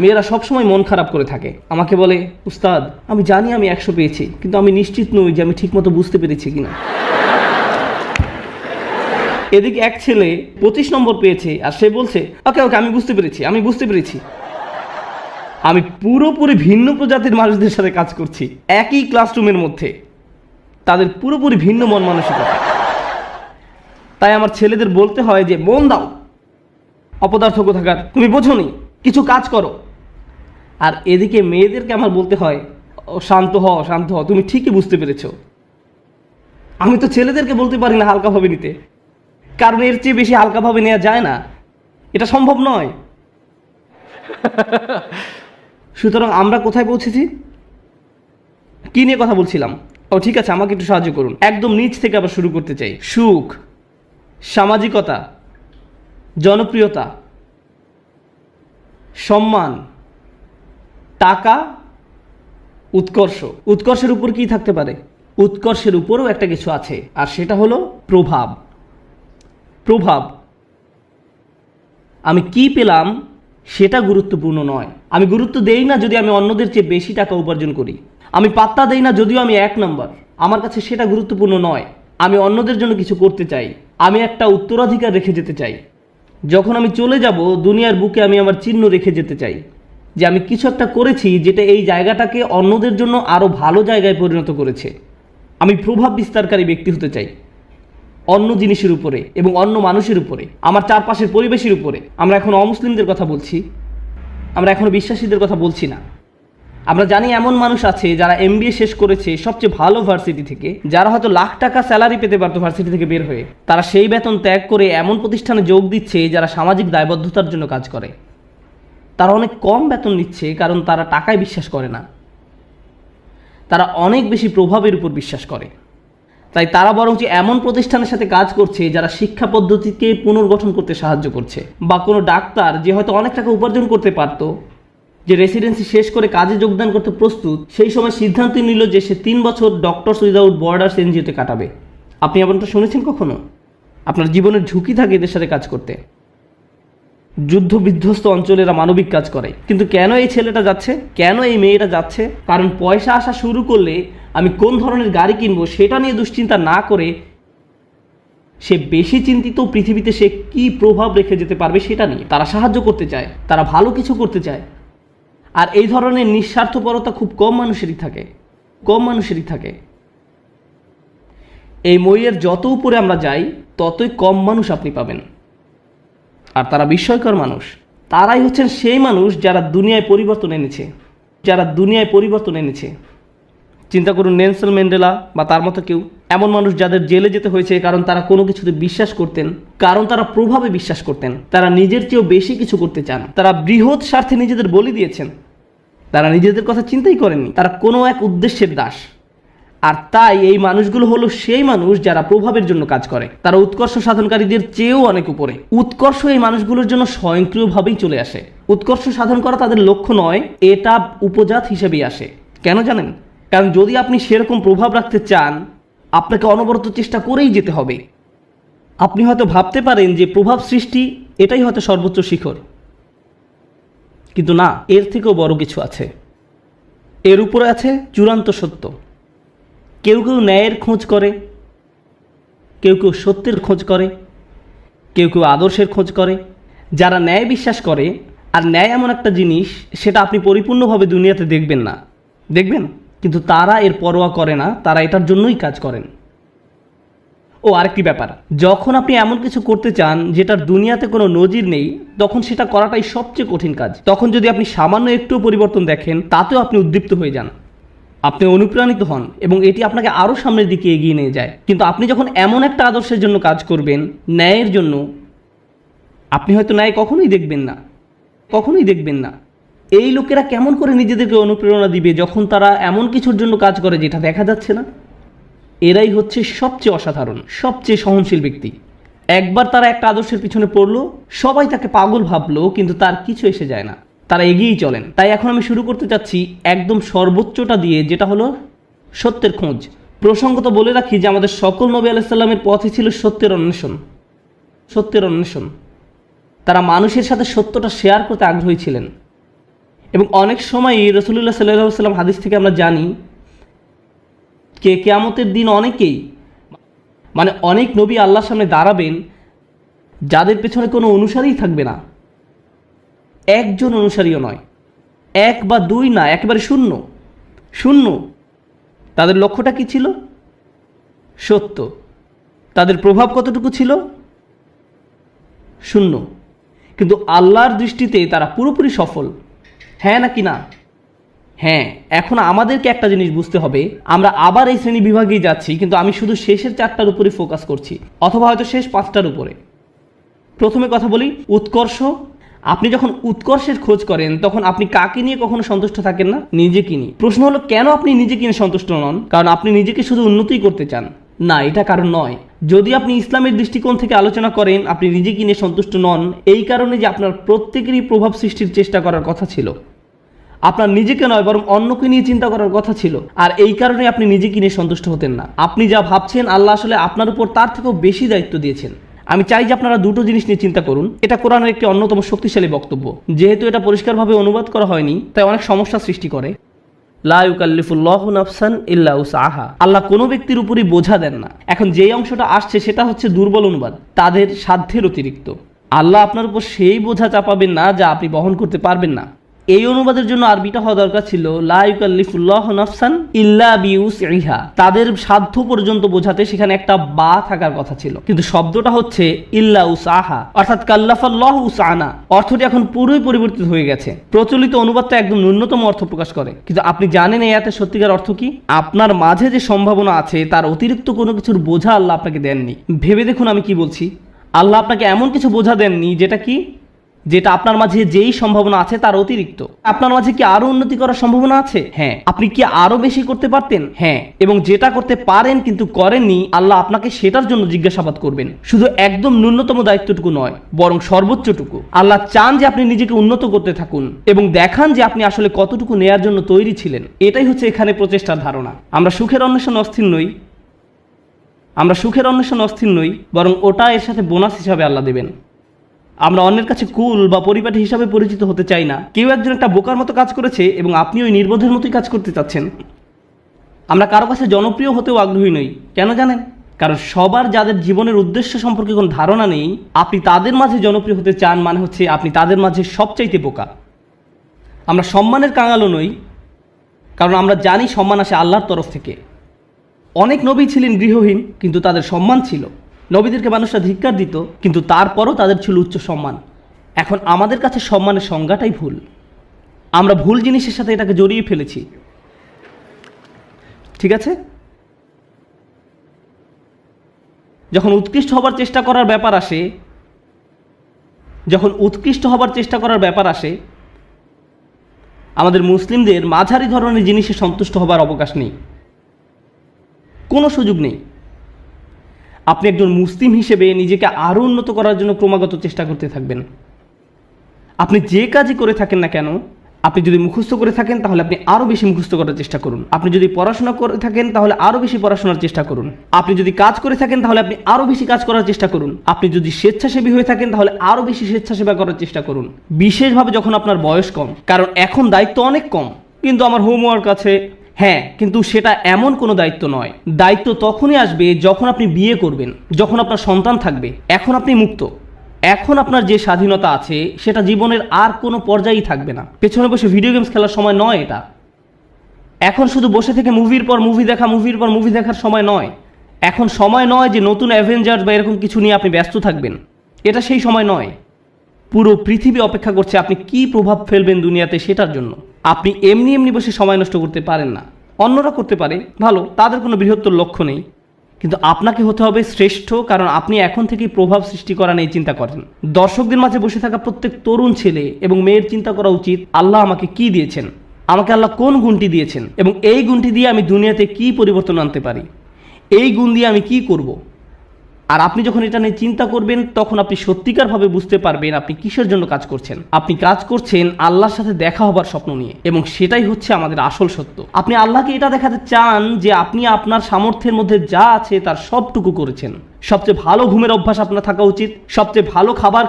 মেয়েরা সবসময় মন খারাপ করে থাকে, আমাকে বলে, উস্তাদ আমি জানি আমি 100 পেয়েছি, কিন্তু আমি নিশ্চিত নই যে আমি ঠিকমতো বুঝতে পেরেছি কিনা। এদিকে এক ছেলে 25 নম্বর পেয়েছে আর সে বলছে, ওকে ওকে আমি বুঝতে পেরেছি। আমি পুরোপুরি ভিন্ন প্রজাতির মানুষদের সাথে কাজ করছি একই ক্লাসরুমের মধ্যে, তাদের পুরোপুরি ভিন্ন মন মানসিকতা। তাই আমার ছেলেদের বলতে হয় যে মন দাও, অপদার্থ কোথাকার, তুমি বোঝোনি, কিছু কাজ করো। আর এদিকে মেয়েদেরকে আমার বলতে হয়, শান্ত হও, তুমি ঠিকই বুঝতে পেরেছো। আমি তো ছেলেদেরকে বলতে পারি না হালকাভাবে নিতে, কারণ এর চেয়ে বেশি হালকাভাবে নেওয়া যায় না, এটা সম্ভব নয়। সুতরাং আমরা কোথায় পৌঁছেছি, কি নিয়ে কথা বলছিলাম? ও ঠিক আছে, আমাকে একটু সাহায্য করুন। একদম নিচ থেকে আবার শুরু করতে চাই। সুখ, সামাজিকতা, জনপ্রিয়তা, সম্মান, টাকা, উৎকর্ষ। উৎকর্ষের উপর কি থাকতে পারে? উৎকর্ষের উপরও একটা কিছু আছে, আর সেটা হলো প্রভাব। আমি কি পেলাম সেটা গুরুত্বপূর্ণ নয়। আমি গুরুত্ব দেই না যদি আমি অন্যদের চেয়ে বেশি টাকা উপার্জন করি। আমি পাত্তা দেই না যদিও আমি 1 নম্বর। আমার কাছে সেটা গুরুত্বপূর্ণ নয়। আমি অন্যদের জন্য কিছু করতে চাই, আমি একটা উত্তরাধিকার রেখে যেতে চাই। যখন আমি চলে যাব দুনিয়ার বুকে আমি আমার চিহ্ন রেখে যেতে চাই, যে আমি কিছু একটা করেছি যেটা এই জায়গাটাকে অন্যদের জন্য আরও ভালো জায়গায় পরিণত করেছে। আমি প্রভাব বিস্তারকারী ব্যক্তি হতে চাই অন্য জিনিসের উপরে এবং অন্য মানুষের উপরে, আমার চারপাশের পরিবেশের উপরে। আমরা এখন অমুসলিমদের কথা বলছি, আমরা এখনো বিশ্বাসীদের কথা বলছি না। আমরা জানি এমন মানুষ আছে যারা MBA শেষ করেছে সবচেয়ে ভালো ভার্সিটি থেকে, যারা হয়তো লাখ টাকা স্যালারি পেতে পারতো ভার্সিটি থেকে বের হয়ে, তারা সেই বেতন ত্যাগ করে এমন প্রতিষ্ঠানে যোগ দিচ্ছে যারা সামাজিক দায়বদ্ধতার জন্য কাজ করে। তারা অনেক কম বেতন নিচ্ছে কারণ তারা টাকায় বিশ্বাস করে না, তারা অনেক বেশি প্রভাবের উপর বিশ্বাস করে। তাই তারা বরঞ্চ এমন প্রতিষ্ঠানের সাথে কাজ করছে যারা শিক্ষা পদ্ধতিকে পুনর্গঠন করতে সাহায্য করছে। বা কোনো ডাক্তার যে হয়তো অনেক টাকা উপার্জন করতে পারত, যে রেসিডেন্সি শেষ করে কাজে যোগদান করতে প্রস্তুত, সেই সময় সিদ্ধান্ত নিল যে সে 3 বছর ডক্টরস উইদাউট বর্ডার্স NGO-তে কাটাবে। আপনি এমনটা শুনেছেন কখনো? আপনার জীবনের ঝুঁকি থাকে এদের সাথে কাজ করতে। যুদ্ধ বিধ্বস্ত অঞ্চলেরা মানবিক কাজ করে। কিন্তু কেন এই ছেলেটা যাচ্ছে, কেন এই মেয়েটা যাচ্ছে? কারণ পয়সা আসা শুরু করলে আমি কোন ধরনের গাড়ি কিনবো সেটা নিয়ে দুশ্চিন্তা না করে সে বেশি চিন্তিত পৃথিবীতে সে কি প্রভাব রেখে যেতে পারবে সেটা নিয়ে। তারা সাহায্য করতে চায়, তারা ভালো কিছু করতে চায়। আর এই ধরনের নিঃস্বার্থপরতা খুব কম মানুষেরই থাকে। এই মইয়ের যত উপরে আমরা যাই ততই কম মানুষ আপনি পাবেন। আর তারা বিস্ময়কর মানুষ। তারাই হচ্ছেন সেই মানুষ যারা দুনিয়ায় পরিবর্তন এনেছে। চিন্তা করুন, নেলসন ম্যান্ডেলা বা তার মতো কেউ, এমন মানুষ যাদের জেলে যেতে হয়েছে কারণ তারা কোনো কিছুতে বিশ্বাস করতেন, কারণ তারা প্রভাবে বিশ্বাস করতেন, তারা নিজের চেয়েও বেশি কিছু করতে চান, তারা বৃহৎ স্বার্থে নিজেদের বলি দিয়েছেন, তারা নিজেদের কথা চিন্তাই করেননি, তারা কোনো এক উদ্দেশ্যের দাস। আর তাই এই মানুষগুলো হলো সেই মানুষ যারা প্রভাবের জন্য কাজ করে। তারা উৎকর্ষ সাধনকারীদের চেয়েও অনেক উপরে। উৎকর্ষ এই মানুষগুলোর জন্য স্বয়ংক্রিয়ভাবেই চলে আসে। উৎকর্ষ সাধন করা তাদের লক্ষ্য নয়, এটা উপজাত হিসেবেই আসে। কেন জানেন? কারণ যদি আপনি সেরকম প্রভাব রাখতে চান, আপনাকে অনবরত চেষ্টা করেই যেতে হবে। আপনি হয়তো ভাবতে পারেন যে প্রভাব সৃষ্টি এটাই হয়তো সর্বোচ্চ শিখর, কিন্তু না, এর থেকেও বড় কিছু আছে। এর উপরে আছে চূড়ান্ত সত্য। কেউ কেউ ন্যায়ের খোঁজ করে, কেউ কেউ সত্যের খোঁজ করে, কেউ কেউ আদর্শের খোঁজ করে। যারা ন্যায় বিশ্বাস করে, আর ন্যায় এমন একটা জিনিস সেটা আপনি পরিপূর্ণভাবে দুনিয়াতে দেখবেন না, দেখবেন, কিন্তু তারা এর পরোয়া করে না, তারা এটার জন্যই কাজ করেন। ও আরেকটি ব্যাপার, যখন আপনি এমন কিছু করতে চান যেটার দুনিয়াতে কোনো নজির নেই, তখন সেটা করাটাই সবচেয়ে কঠিন কাজ। তখন যদি আপনি সামান্য একটু পরিবর্তন দেখেন, তাতেও আপনি উদ্দীপ্ত হয়ে যান, আপনি অনুপ্রাণিত হন এবং এটি আপনাকে আরও সামনের দিকে এগিয়ে নিয়ে যায়। কিন্তু আপনি যখন এমন একটা আদর্শের জন্য কাজ করবেন, ন্যায়ের জন্য, আপনি হয়তো ন্যায় কখনোই দেখবেন না। এই লোকেরা কেমন করে নিজেদেরকে অনুপ্রেরণা দিবে যখন তারা এমন কিছুর জন্য কাজ করে যেটা দেখা যাচ্ছে না? এরাই হচ্ছে সবচেয়ে অসাধারণ, সবচেয়ে সহনশীল ব্যক্তি। একবার তারা একটা আদর্শের পিছনে পড়লো, সবাই তাকে পাগল ভাবলো, কিন্তু তার কিছু এসে যায় না, তারা এগিয়েই চলেন। তাই এখন আমি শুরু করতে চাচ্ছি একদম সর্বোচ্চটা দিয়ে, যেটা হলো সত্যের খোঁজ। প্রসঙ্গত বলে রাখি যে আমাদের সকল নবী আলাইহিস সালামের পথই ছিল সত্যের অন্বেষণ। তারা মানুষের সাথে সত্যটা শেয়ার করতে আগ্রহী ছিলেন। এবং অনেক সময়ই রাসূলুল্লাহ সাল্লাল্লাহু আলাইহি ওয়াসাল্লাম হাদিস থেকে আমরা জানি কিয়ামতের দিন অনেক নবী আল্লাহর সামনে দাঁড়াবেন যাদের পেছনে কোনো অনুসারীই থাকবে না, একজন অনুসারীও নয়, এক বা দুই না, একেবারে শূন্য। তাদের লক্ষ্যটা কি ছিল? সত্য। তাদের প্রভাব কতটুকু ছিল? শূন্য। কিন্তু আল্লাহর দৃষ্টিতে তারা পুরোপুরি সফল। হ্যাঁ নাকি না? হ্যাঁ। এখন আমাদেরকে একটা জিনিস বুঝতে হবে, আমরা আবার এই শ্রেণী বিভাগেই যাচ্ছি, কিন্তু আমি শুধু শেষের 4টার উপরে ফোকাস করছি, অথবা হয়তো শেষ 5টার উপরে। প্রথমে কথা বলি উৎকর্ষ। আপনি যখন উৎকর্ষের খোঁজ করেন, তখন আপনি কাকে নিয়ে কখনো সন্তুষ্ট থাকেন না? নিজেকে নিয়ে। প্রশ্ন হলো, কেন আপনি নিজেকে নিয়ে সন্তুষ্ট নন? কারণ আপনি নিজেকে শুধু উন্নতিই করতে চান না, এটা কারণ নয়। যদি আপনি ইসলামের দৃষ্টিকোণ থেকে আলোচনা করেন, আপনি নিজেকে নিয়ে সন্তুষ্ট নন এই কারণে যে আপনার প্রত্যেকেরই প্রভাব সৃষ্টির চেষ্টা করার কথা ছিল। আপনার নিজেকে নয়, বরং অন্যকে নিয়ে চিন্তা করার কথা ছিল, আর এই কারণে আপনি নিজেকে নিয়ে সন্তুষ্ট হতেন না। আপনি যা ভাবছেন, আল্লাহ আসলে আপনার উপর তার থেকেও বেশি দায়িত্ব দিয়েছেন। আমি চাই যে আপনারা দুটো জিনিস নিয়ে চিন্তা করুন। এটা কোরআনের একটি অন্যতম শক্তিশালী বক্তব্য। যেহেতু এটা পরিষ্কারভাবে অনুবাদ করা হয়নি, তাই অনেক সমস্যা সৃষ্টি করে। লা ইউকাল্লিফুল্লাহু নাফসান ইল্লা উসআহা। আল্লাহ কোনো ব্যক্তির উপরই বোঝা দেন না। এখন যেই অংশটা আসছে সেটা হচ্ছে দুর্বল অনুবাদ, তাদের সাধ্যের অতিরিক্ত। আল্লাহ আপনার উপর সেই বোঝা চাপাবেন না যা আপনি বহন করতে পারবেন না। এই অনুবাদের জন্য আরবিটা হওয়া দরকার ছিল লা ইউকাল্লিফুল্লাহু নাফসান ইল্লা বিউসইহা। তাদের সাধ্য পর্যন্ত বোঝাতে সেখানে একটা বা থাকার কথা ছিল, কিন্তু শব্দটা হচ্ছে ইল্লা উসআহা, অর্থাৎ কাল্লাফাল্লাহু উসআনা। অর্থটি এখন পুরোই পরিবর্তিত হয়ে গেছে। প্রচলিত অনুবাদটা একদম ন্যূনতম অর্থ প্রকাশ করে, কিন্তু আপনি জানেন এই আয়াতের সত্যিকার অর্থ কি? আপনার মাঝে যে সম্ভাবনা আছে তার অতিরিক্ত কোনো কিছুর বোঝা আল্লাহ আপনাকে দেননি। ভেবে দেখুন আমি কি বলছি। আল্লাহ আপনাকে এমন কিছু বোঝা দেননি যেটা আপনার মাঝে যেই সম্ভাবনা আছে তার অতিরিক্ত। আপনার মাঝে কি আরো উন্নতি করার সম্ভাবনা আছে? হ্যাঁ। আপনি কি আরো বেশি করতে পারতেন? হ্যাঁ। এবং যেটা করতে পারেন কিন্তু করেননি, আল্লাহ আপনাকে সেটার জন্য জিজ্ঞাসাবাদ করবেন। শুধু একদম ন্যূনতম দায়িত্বটুকু নয়, বরং সর্বোচ্চটুকু। আল্লাহ চান যে আপনি নিজেকে উন্নত করতে থাকুন এবং দেখান যে আপনি আসলে কতটুকু নেয়ার জন্য তৈরি ছিলেন। এটাই হচ্ছে এখানে প্রচেষ্টার ধারণা। আমরা সুখের অন্বেষণ অস্থির নই, বরং ওটা এর সাথে বোনাস হিসাবে আল্লাহ দেবেন। আমরা অন্যের কাছে কুল বা পরিপাটি হিসাবে পরিচিত হতে চাই না। কেউ একজন একটা বোকার মতো কাজ করেছে এবং আপনি ওই নির্বোধের মতোই কাজ করতে চাচ্ছেন। আমরা কারো কাছে জনপ্রিয় হতেও আগ্রহী নই। কেন জানেন? কারণ সবার যাদের জীবনের উদ্দেশ্য সম্পর্কে কোনো ধারণা নেই, আপনি তাদের মাঝে জনপ্রিয় হতে চান মানে হচ্ছে আপনি তাদের মাঝে সবচাইতে বোকা। আমরা সম্মানের কাঙালও নই, কারণ আমরা জানি সম্মান আসে আল্লাহর তরফ থেকে। অনেক নবী ছিলেন গৃহহীন, কিন্তু তাদের সম্মান ছিল। নবীদেরকে মানুষরা ধিক্কার দিত, কিন্তু তারপরও তাদের ছিল উচ্চ সম্মান। এখন আমাদের কাছে সম্মানের সংজ্ঞাটাই ভুল। আমরা ভুল জিনিসের সাথে এটাকে জড়িয়ে ফেলেছি। ঠিক আছে? যখন উৎকৃষ্ট হবার চেষ্টা করার ব্যাপার আসে, আমাদের মুসলিমদের মাঝারি ধরনের জিনিসে সন্তুষ্ট হবার অবকাশ নেই, কোনো সুযোগ নেই। আপনি একজন মুসলিম হিসেবে নিজেকে আরও উন্নত করার জন্য ক্রমাগত চেষ্টা করতে থাকবেন। আপনি যে কাজই করে থাকেন না কেন, আপনি যদি মুখস্থ করে থাকেন তাহলে আপনি আরও বেশি মুখস্থ করার চেষ্টা করুন। আপনি যদি পড়াশোনা করে থাকেন তাহলে আরও বেশি পড়াশোনার চেষ্টা করুন। আপনি যদি কাজ করে থাকেন তাহলে আপনি আরও বেশি কাজ করার চেষ্টা করুন। আপনি যদি স্বেচ্ছাসেবী হয়ে থাকেন তাহলে আরও বেশি স্বেচ্ছাসেবা করার চেষ্টা করুন, বিশেষভাবে যখন আপনার বয়স কম। কারণ এখন দায়িত্ব অনেক কম। কিন্তু আমার হোমওয়ার্ক আছে, হ্যাঁ, কিন্তু সেটা এমন কোনো দায়িত্ব নয়। দায়িত্ব তখনই আসবে যখন আপনি বিয়ে করবেন, যখন আপনার সন্তান থাকবে। এখন আপনি মুক্ত। এখন আপনার যে স্বাধীনতা আছে সেটা জীবনের আর কোনো পর্যায়েই থাকবে না। পেছনে বসে ভিডিও গেমস খেলার সময় নয় এটা। এখন শুধু বসে থেকে মুভির পর মুভি দেখার সময় নয়। এখন সময় নয় যে নতুন অ্যাভেঞ্জার্স বা এরকম কিছু নিয়ে আপনি ব্যস্ত থাকবেন, এটা সেই সময় নয়। পুরো পৃথিবী অপেক্ষা করছে আপনি কি প্রভাব ফেলবেন দুনিয়াতে সেটার জন্য। আপনি এমনি বসে সময় নষ্ট করতে পারেন না। অন্যরা করতে পারে, ভালো, তাদের কোনো বৃহত্তর লক্ষ্য নেই, কিন্তু আপনাকে হতে হবে শ্রেষ্ঠ, কারণ আপনি এখন থেকেই প্রভাব সৃষ্টি করা নিয়ে চিন্তা করেন। দর্শকদের মাঝে বসে থাকা প্রত্যেক তরুণ ছেলে এবং মেয়ের চিন্তা করা উচিত, আল্লাহ আমাকে কি দিয়েছেন, আমাকে আল্লাহ কোন গুণটি দিয়েছেন, এবং এই গুণটি দিয়ে আমি দুনিয়াতে কি পরিবর্তন আনতে পারি, এই গুণ দিয়ে আমি কি করব। আর আপনি যখন এটা নিয়ে চিন্তা করবেন, তখন আপনি সত্যিকারভাবে বুঝতে পারবেন আপনি কিসের জন্য কাজ করছেন। আপনি কাজ করছেন আল্লাহর সাথে দেখা হবার স্বপ্ন নিয়ে, এবং সেটাই হচ্ছে আমাদের আসল সত্য। আপনি আল্লাহকে এটা দেখাতে চান যে আপনি আপনার সামর্থ্যের মধ্যে যা আছে তার সবটুকু করেছেন। সবচেয়ে ভালো ঘুমের অভ্যাস আপনার থাকা উচিত, সবচেয়ে ভালো খাবার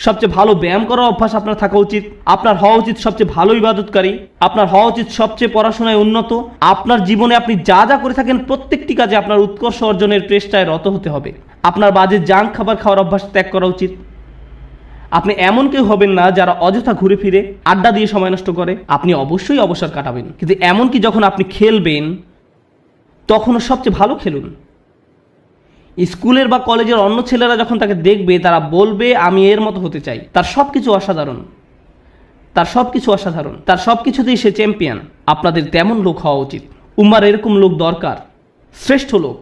সবচেয়ে ভালো ব্যায়াম করার অভ্যাস আপনার থাকা উচিত, আপনার হওয়া উচিত সবচেয়ে ভালো ইবাদতকারী, আপনার হওয়া উচিত সবচেয়ে পড়াশোনায় উন্নত। আপনার জীবনে আপনি যা যা করে থাকেন প্রত্যেকটি কাজে আপনার উৎকর্ষ অর্জনের চেষ্টায় রত হতে হবে। আপনার বাজে জাঙ্ক খাবার খাওয়ার অভ্যাস ত্যাগ করা উচিত। আপনি এমন কেউ হবেন না যারা অযথা ঘুরে ফিরে আড্ডা দিয়ে সময় নষ্ট করে। আপনি অবশ্যই অবসর কাটাবেন, কিন্তু এমনকি যখন আপনি খেলবেন তখনও সবচেয়ে ভালো খেলুন। স্কুলের বা কলেজের অন্য ছেলেরা যখন তাকে দেখবে তারা বলবে আমি এর মতো হতে চাই, তার সব কিছু অসাধারণ, তার সব কিছুতেই সে চ্যাম্পিয়ন। আপনাদের তেমন লোক হওয়া উচিত। উম্মার এরকম লোক দরকার, শ্রেষ্ঠ লোক,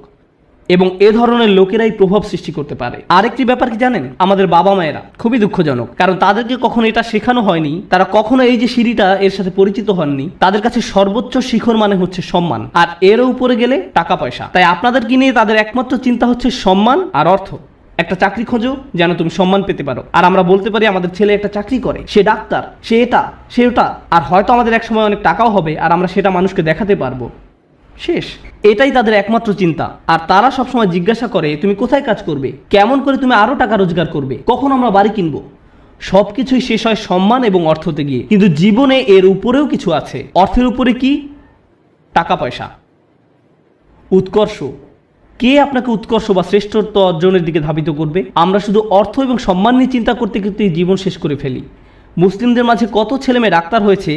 এবং এ ধরনের লোকেরাই প্রভাব সৃষ্টি করতে পারে। আরেকটি ব্যাপার কি জানেন, আমাদের বাবা মায়েরা, খুবই দুঃখজনক, কারণ তাদেরকে কখনো এটা শেখানো হয়নি, তারা কখনো এই যে সিঁড়িটা এর সাথে পরিচিত হননি। তাদের কাছে সর্বোচ্চ শিখর মানে হচ্ছে সম্মান, আর এর উপরে গেলে টাকা পয়সা। তাই আপনাদেরকে নিয়ে তাদের একমাত্র চিন্তা হচ্ছে সম্মান আর অর্থ। একটা চাকরি খোঁজো যেন তুমি সম্মান পেতে পারো, আর আমরা বলতে পারি আমাদের ছেলে একটা চাকরি করে, সে ডাক্তার, সে এটা, সে ওটা, আর হয়তো আমাদের এক সময় অনেক টাকাও হবে আর আমরা সেটা মানুষকে দেখাতে পারবো। শেষ, এটাই তাদের একমাত্র চিন্তা। আর তারা সবসময় জিজ্ঞাসা করে তুমি কোথায় কাজ করবে, কেমন করে তুমি আরো টাকা রোজগার করবে, কখন আমরা বাড়ি কিনবো। সবকিছুই শেষ হয় সম্মান এবং অর্থতে গিয়ে। কিন্তু জীবনে এর উপরেও কিছু আছে। অর্থের উপরে কি? টাকা পয়সা, উৎকর্ষ। কে আপনাকে উৎকর্ষ বা শ্রেষ্ঠত্ব অর্জনের দিকে ধাবিত করবে? আমরা শুধু অর্থ এবং সম্মান নিয়ে চিন্তা করতে করতে জীবন শেষ করে ফেলি। মুসলিমদের মাঝে কত ছেলে মেয়ে ডাক্তার হয়েছে,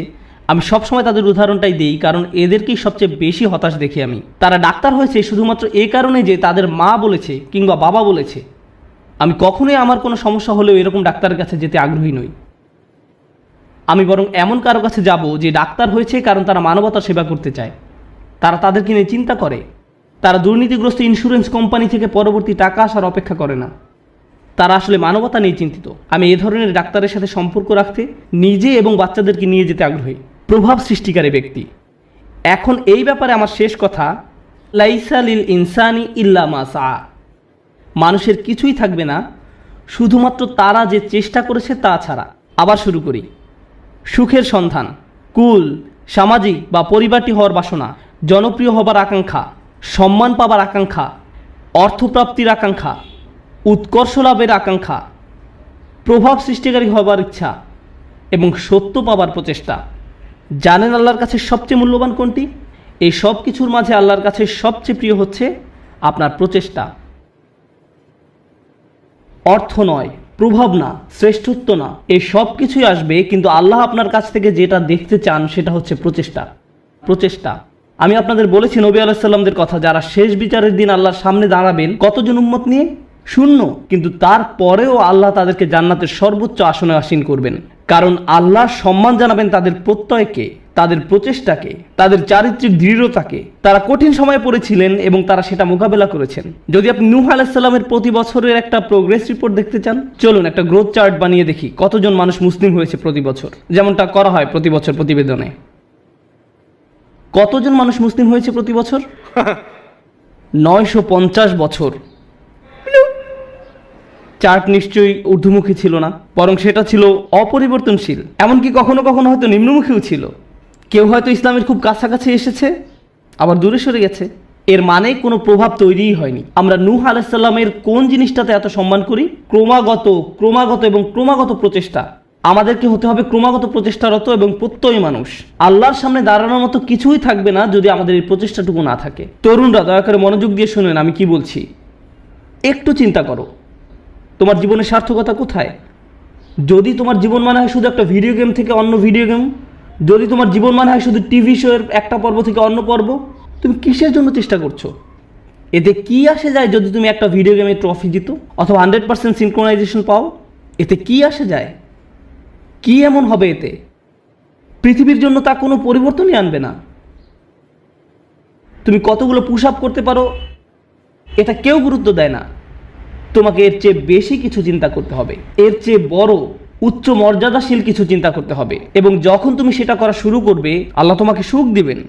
আমি সবসময় তাদের উদাহরণটাই দিই, কারণ এদেরকেই সবচেয়ে বেশি হতাশ দেখি আমি। তারা ডাক্তার হয়েছে শুধুমাত্র এই কারণে যে তাদের মা বলেছে কিংবা বাবা বলেছে। আমি কখনোই আমার কোনো সমস্যা হলেও এরকম ডাক্তারের কাছে যেতে আগ্রহী নই। আমি বরং এমন কারো কাছে যাব যে ডাক্তার হয়েছে কারণ তারা মানবতার সেবা করতে চায়, তারা তাদেরকে নিয়ে চিন্তা করে, তারা দুর্নীতিগ্রস্ত ইন্স্যুরেন্স কোম্পানি থেকে পরবর্তী টাকা আসার অপেক্ষা করে না, তারা আসলে মানবতা নিয়ে চিন্তিত। আমি এ ধরনের ডাক্তারের সাথে সম্পর্ক রাখতে, নিজে এবং বাচ্চাদেরকে নিয়ে যেতে আগ্রহী। প্রভাব সৃষ্টিকারী ব্যক্তি। এখন এই ব্যাপারে আমার শেষ কথা, লাইসা লিল ইনসানি ইল্লা মা সা। মানুষের কিছুই থাকবে না শুধুমাত্র তারা যে চেষ্টা করেছে তা ছাড়া। আবার শুরু করি। সুখের সন্ধান, কুল, সামাজিক বা পরিবারটি হওয়ার বাসনা, জনপ্রিয় হবার আকাঙ্ক্ষা, সম্মান পাবার আকাঙ্ক্ষা, অর্থপ্রাপ্তির আকাঙ্ক্ষা, উৎকর্ষ লাভের আকাঙ্ক্ষা, প্রভাব সৃষ্টিকারী হবার ইচ্ছা এবং সত্য পাবার প্রচেষ্টা। জানেন আল্লাহর কাছে সবচেয়ে মূল্যবান কোনটি? এই সব কিছুর মাঝে আল্লাহর কাছে সবচেয়ে প্রিয় হচ্ছে আপনার প্রচেষ্টা। অর্থ নয়, প্রভাব না, শ্রেষ্ঠত্ব না, এই সব কিছুই আসবে, কিন্তু আল্লাহ আপনার কাছ থেকে যেটা দেখতে চান সেটা হচ্ছে প্রচেষ্টা। আমি আপনাদের বলেছি নবী আলাইহিস সালামদের কথা, যারা শেষ বিচারের দিন আল্লাহর সামনে দাঁড়াবেন কতজন উম্মত নিয়ে? 0। কিন্তু তারপরেও আল্লাহ তাদেরকে জান্নাতের সর্বোচ্চ আসনে আসীন করবেন, কারণ আল্লাহ সম্মান জানাবেন তাদের প্রত্যয়কে, তাদের প্রচেষ্টাকে, তাদের চারিত্রিক দৃঢ়তাকে। তারা কঠিন সময়ে পড়েছিলেন এবং তারা সেটা মোকাবেলা করেছেন। যদি আপনি নূহ আলাইহিস সালামের প্রতি বছরের একটা প্রোগ্রেস রিপোর্ট দেখতে চান, চলুন একটা গ্রোথ চার্ট বানিয়ে দেখি কতজন মানুষ মুসলিম হয়েছে প্রতি বছর, যেমনটা করা হয় প্রতি বছর প্রতিবেদনে। কতজন মানুষ মুসলিম হয়েছে প্রতি বছর? 950 বছর। চার্ট নিশ্চয়ই ঊর্ধ্বমুখী ছিল না, বরং সেটা ছিল অপরিবর্তনশীল, এমনকি কখনো কখনো হয়তো নিম্নমুখীও ছিল। কেউ হয়তো ইসলামের খুব কাছাকাছি এসেছে, আবার দূরে সরে গেছে। এর মানে কোনো প্রভাব তৈরিই হয়নি। আমরা নূহ আলাইহিস সালামের কোন জিনিসটাতে এত সম্মান করি? ক্রমাগত প্রচেষ্টা। আমাদেরকে হতে হবে ক্রমাগত প্রচেষ্টারত এবং প্রত্যয়ী মানুষ। আল্লাহর সামনে দাঁড়ানোর মতো কিছুই থাকবে না যদি আমাদের এই প্রচেষ্টাটুকু না থাকে। তরুণরা দয়া করে মনোযোগ দিয়ে শুনেন আমি কি বলছি। একটু চিন্তা করো, তোমার জীবনের সার্থকতা কোথায়? যদি তোমার জীবন মানে হয় শুধু একটা ভিডিও গেম থেকে অন্য ভিডিও গেম, যদি তোমার জীবন মানে হয় শুধু টিভি শোয়ের একটা পর্ব থেকে অন্য পর্ব, তুমি কিসের জন্য চেষ্টা করছো? এতে কি আসে যায় যদি তুমি একটা ভিডিও গেমে ট্রফি জিতো অথবা 100% সিনক্রোনাইজেশন পাও? এতে কি আসে যায়? কি এমন হবে এতে? পৃথিবীর জন্য তা কোনো পরিবর্তনই আনবে না। তুমি কতগুলো পুশ আপ করতে পারো এটা কেউ গুরুত্ব দেয় না। তোমাকে এর চেয়ে বেশি কিছু চিন্তা করতে হবে, এর চেয়ে বড় উচ্চ মর্যাদাশীল কিছু চিন্তা করতে হবে। এবং যখন তুমি সেটা করা শুরু করবে, আল্লাহ তোমাকে সুখ দিবেন।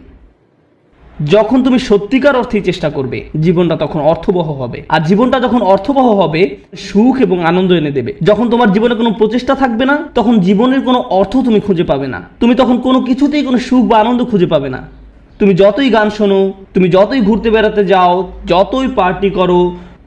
যখন তুমি সত্যিকার অর্থেই চেষ্টা করবে, জীবনটা তখন অর্থবহ হবে। আর জীবনটা যখন অর্থবহ হবে, সুখ এবং আনন্দ এনে দেবে। যখন তোমার জীবনে কোনো প্রচেষ্টা থাকবে না, তখন জীবনের কোনো অর্থ তুমি খুঁজে পাবে না। তুমি তখন কোনো কিছুতেই কোনো সুখ বা আনন্দ খুঁজে পাবে না। তুমি যতই গান শোনো, তুমি যতই ঘুরতে বেড়াতে যাও, যতই পার্টি করো,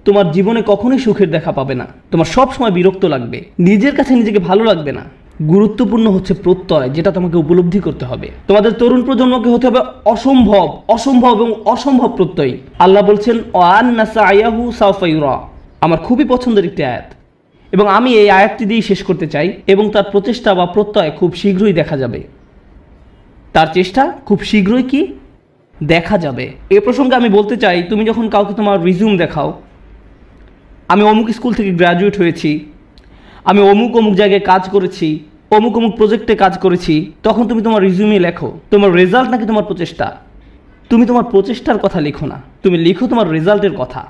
তোমার জীবনে কখনোই সুখের দেখা পাবে না। তোমার সব সময় বিরক্ত লাগবে, নিজের কাছে নিজেকে ভালো লাগবে না। গুরুত্বপূর্ণ হচ্ছে প্রত্যয়, যেটা তোমাকে উপলব্ধি করতে হবে। তোমাদের তরুণ প্রজন্মকে হতে হবে অসম্ভব, অসম্ভব এবং অসম্ভব প্রত্যয়ী। আল্লাহ বলছেন ওয়ান্না সায়াহু সাওফা ইউরা। আমার খুবই পছন্দের একটি আয়াত, এবং আমি এই আয়াতটি দিয়ে শেষ করতে চাই। এবং তার প্রচেষ্টা বা প্রত্যয় খুব শীঘ্রই দেখা যাবে। তার চেষ্টা খুব শীঘ্রই কি দেখা যাবে। এ প্রসঙ্গে আমি বলতে চাই, তুমি যখন কাউকে তোমার রিজিউম দেখাও, আমি অমুক স্কুল থেকে গ্র্যাজুয়েট হয়েছি, আমি অমুক অমুক জায়গায় কাজ করেছি, অমুক অমুক প্রজেক্টে কাজ করেছি, তখন তুমি তোমার রিজিউমে লেখো তোমার রেজাল্ট নাকি তোমার প্রচেষ্টা? তুমি তোমার প্রচেষ্টার কথা লিখো না, তুমি লিখো তোমার রেজাল্টের কথা।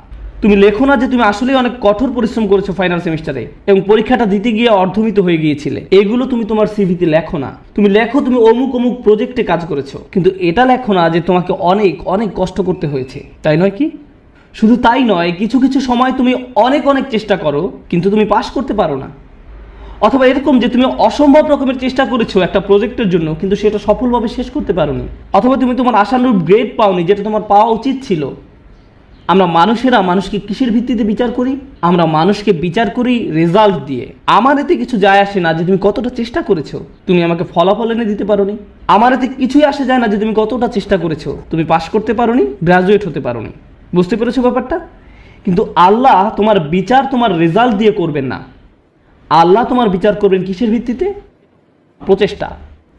তুমি লেখো না যে তুমি আসলেই অনেক কঠোর পরিশ্রম করেছো ফাইনাল সেমিস্টারে এবং পরীক্ষাটা দিতে গিয়ে অর্ধমিত হয়ে গিয়েছিলে। এগুলো তুমি তোমার সিভিতে লেখো না। তুমি লেখো তুমি অমুক অমুক প্রজেক্টে কাজ করেছো, কিন্তু এটা লেখো না যে তোমাকে অনেক অনেক কষ্ট করতে হয়েছে। তাই নয় কি? শুধু তাই নয়, কিছু কিছু সময় তুমি অনেক অনেক চেষ্টা করো কিন্তু তুমি পাস করতে পারো না। অথবা এরকম যে তুমি অসম্ভব রকমের চেষ্টা করেছো একটা প্রজেক্টের জন্য, কিন্তু সেটা সফলভাবে শেষ করতে পারোনি। অথবা তুমি তোমার আশানুরূপ গ্রেড পাওনি, যেটা তোমার পাওয়া উচিত ছিল। আমরা মানুষেরা মানুষকে কিসের ভিত্তিতে বিচার করি? আমরা মানুষকে বিচার করি রেজাল্ট দিয়ে। আমার এতে কিছু যায় আসে না যে তুমি কতটা চেষ্টা করেছো, তুমি আমাকে ফলাফল এনে দিতে পারোনি। আমার এতে কিছুই আসে যায় না যে তুমি কতটা চেষ্টা করেছো, তুমি পাস করতে পারোনি, গ্রাজুয়েট হতে পারোনি। বুঝতে পেরেছো ব্যাপারটা? কিন্তু আল্লাহ তোমার বিচার তোমার রেজাল্ট দিয়ে করবেন না। আল্লাহ তোমার বিচার করবেন কিসের ভিত্তিতে? প্রচেষ্টা।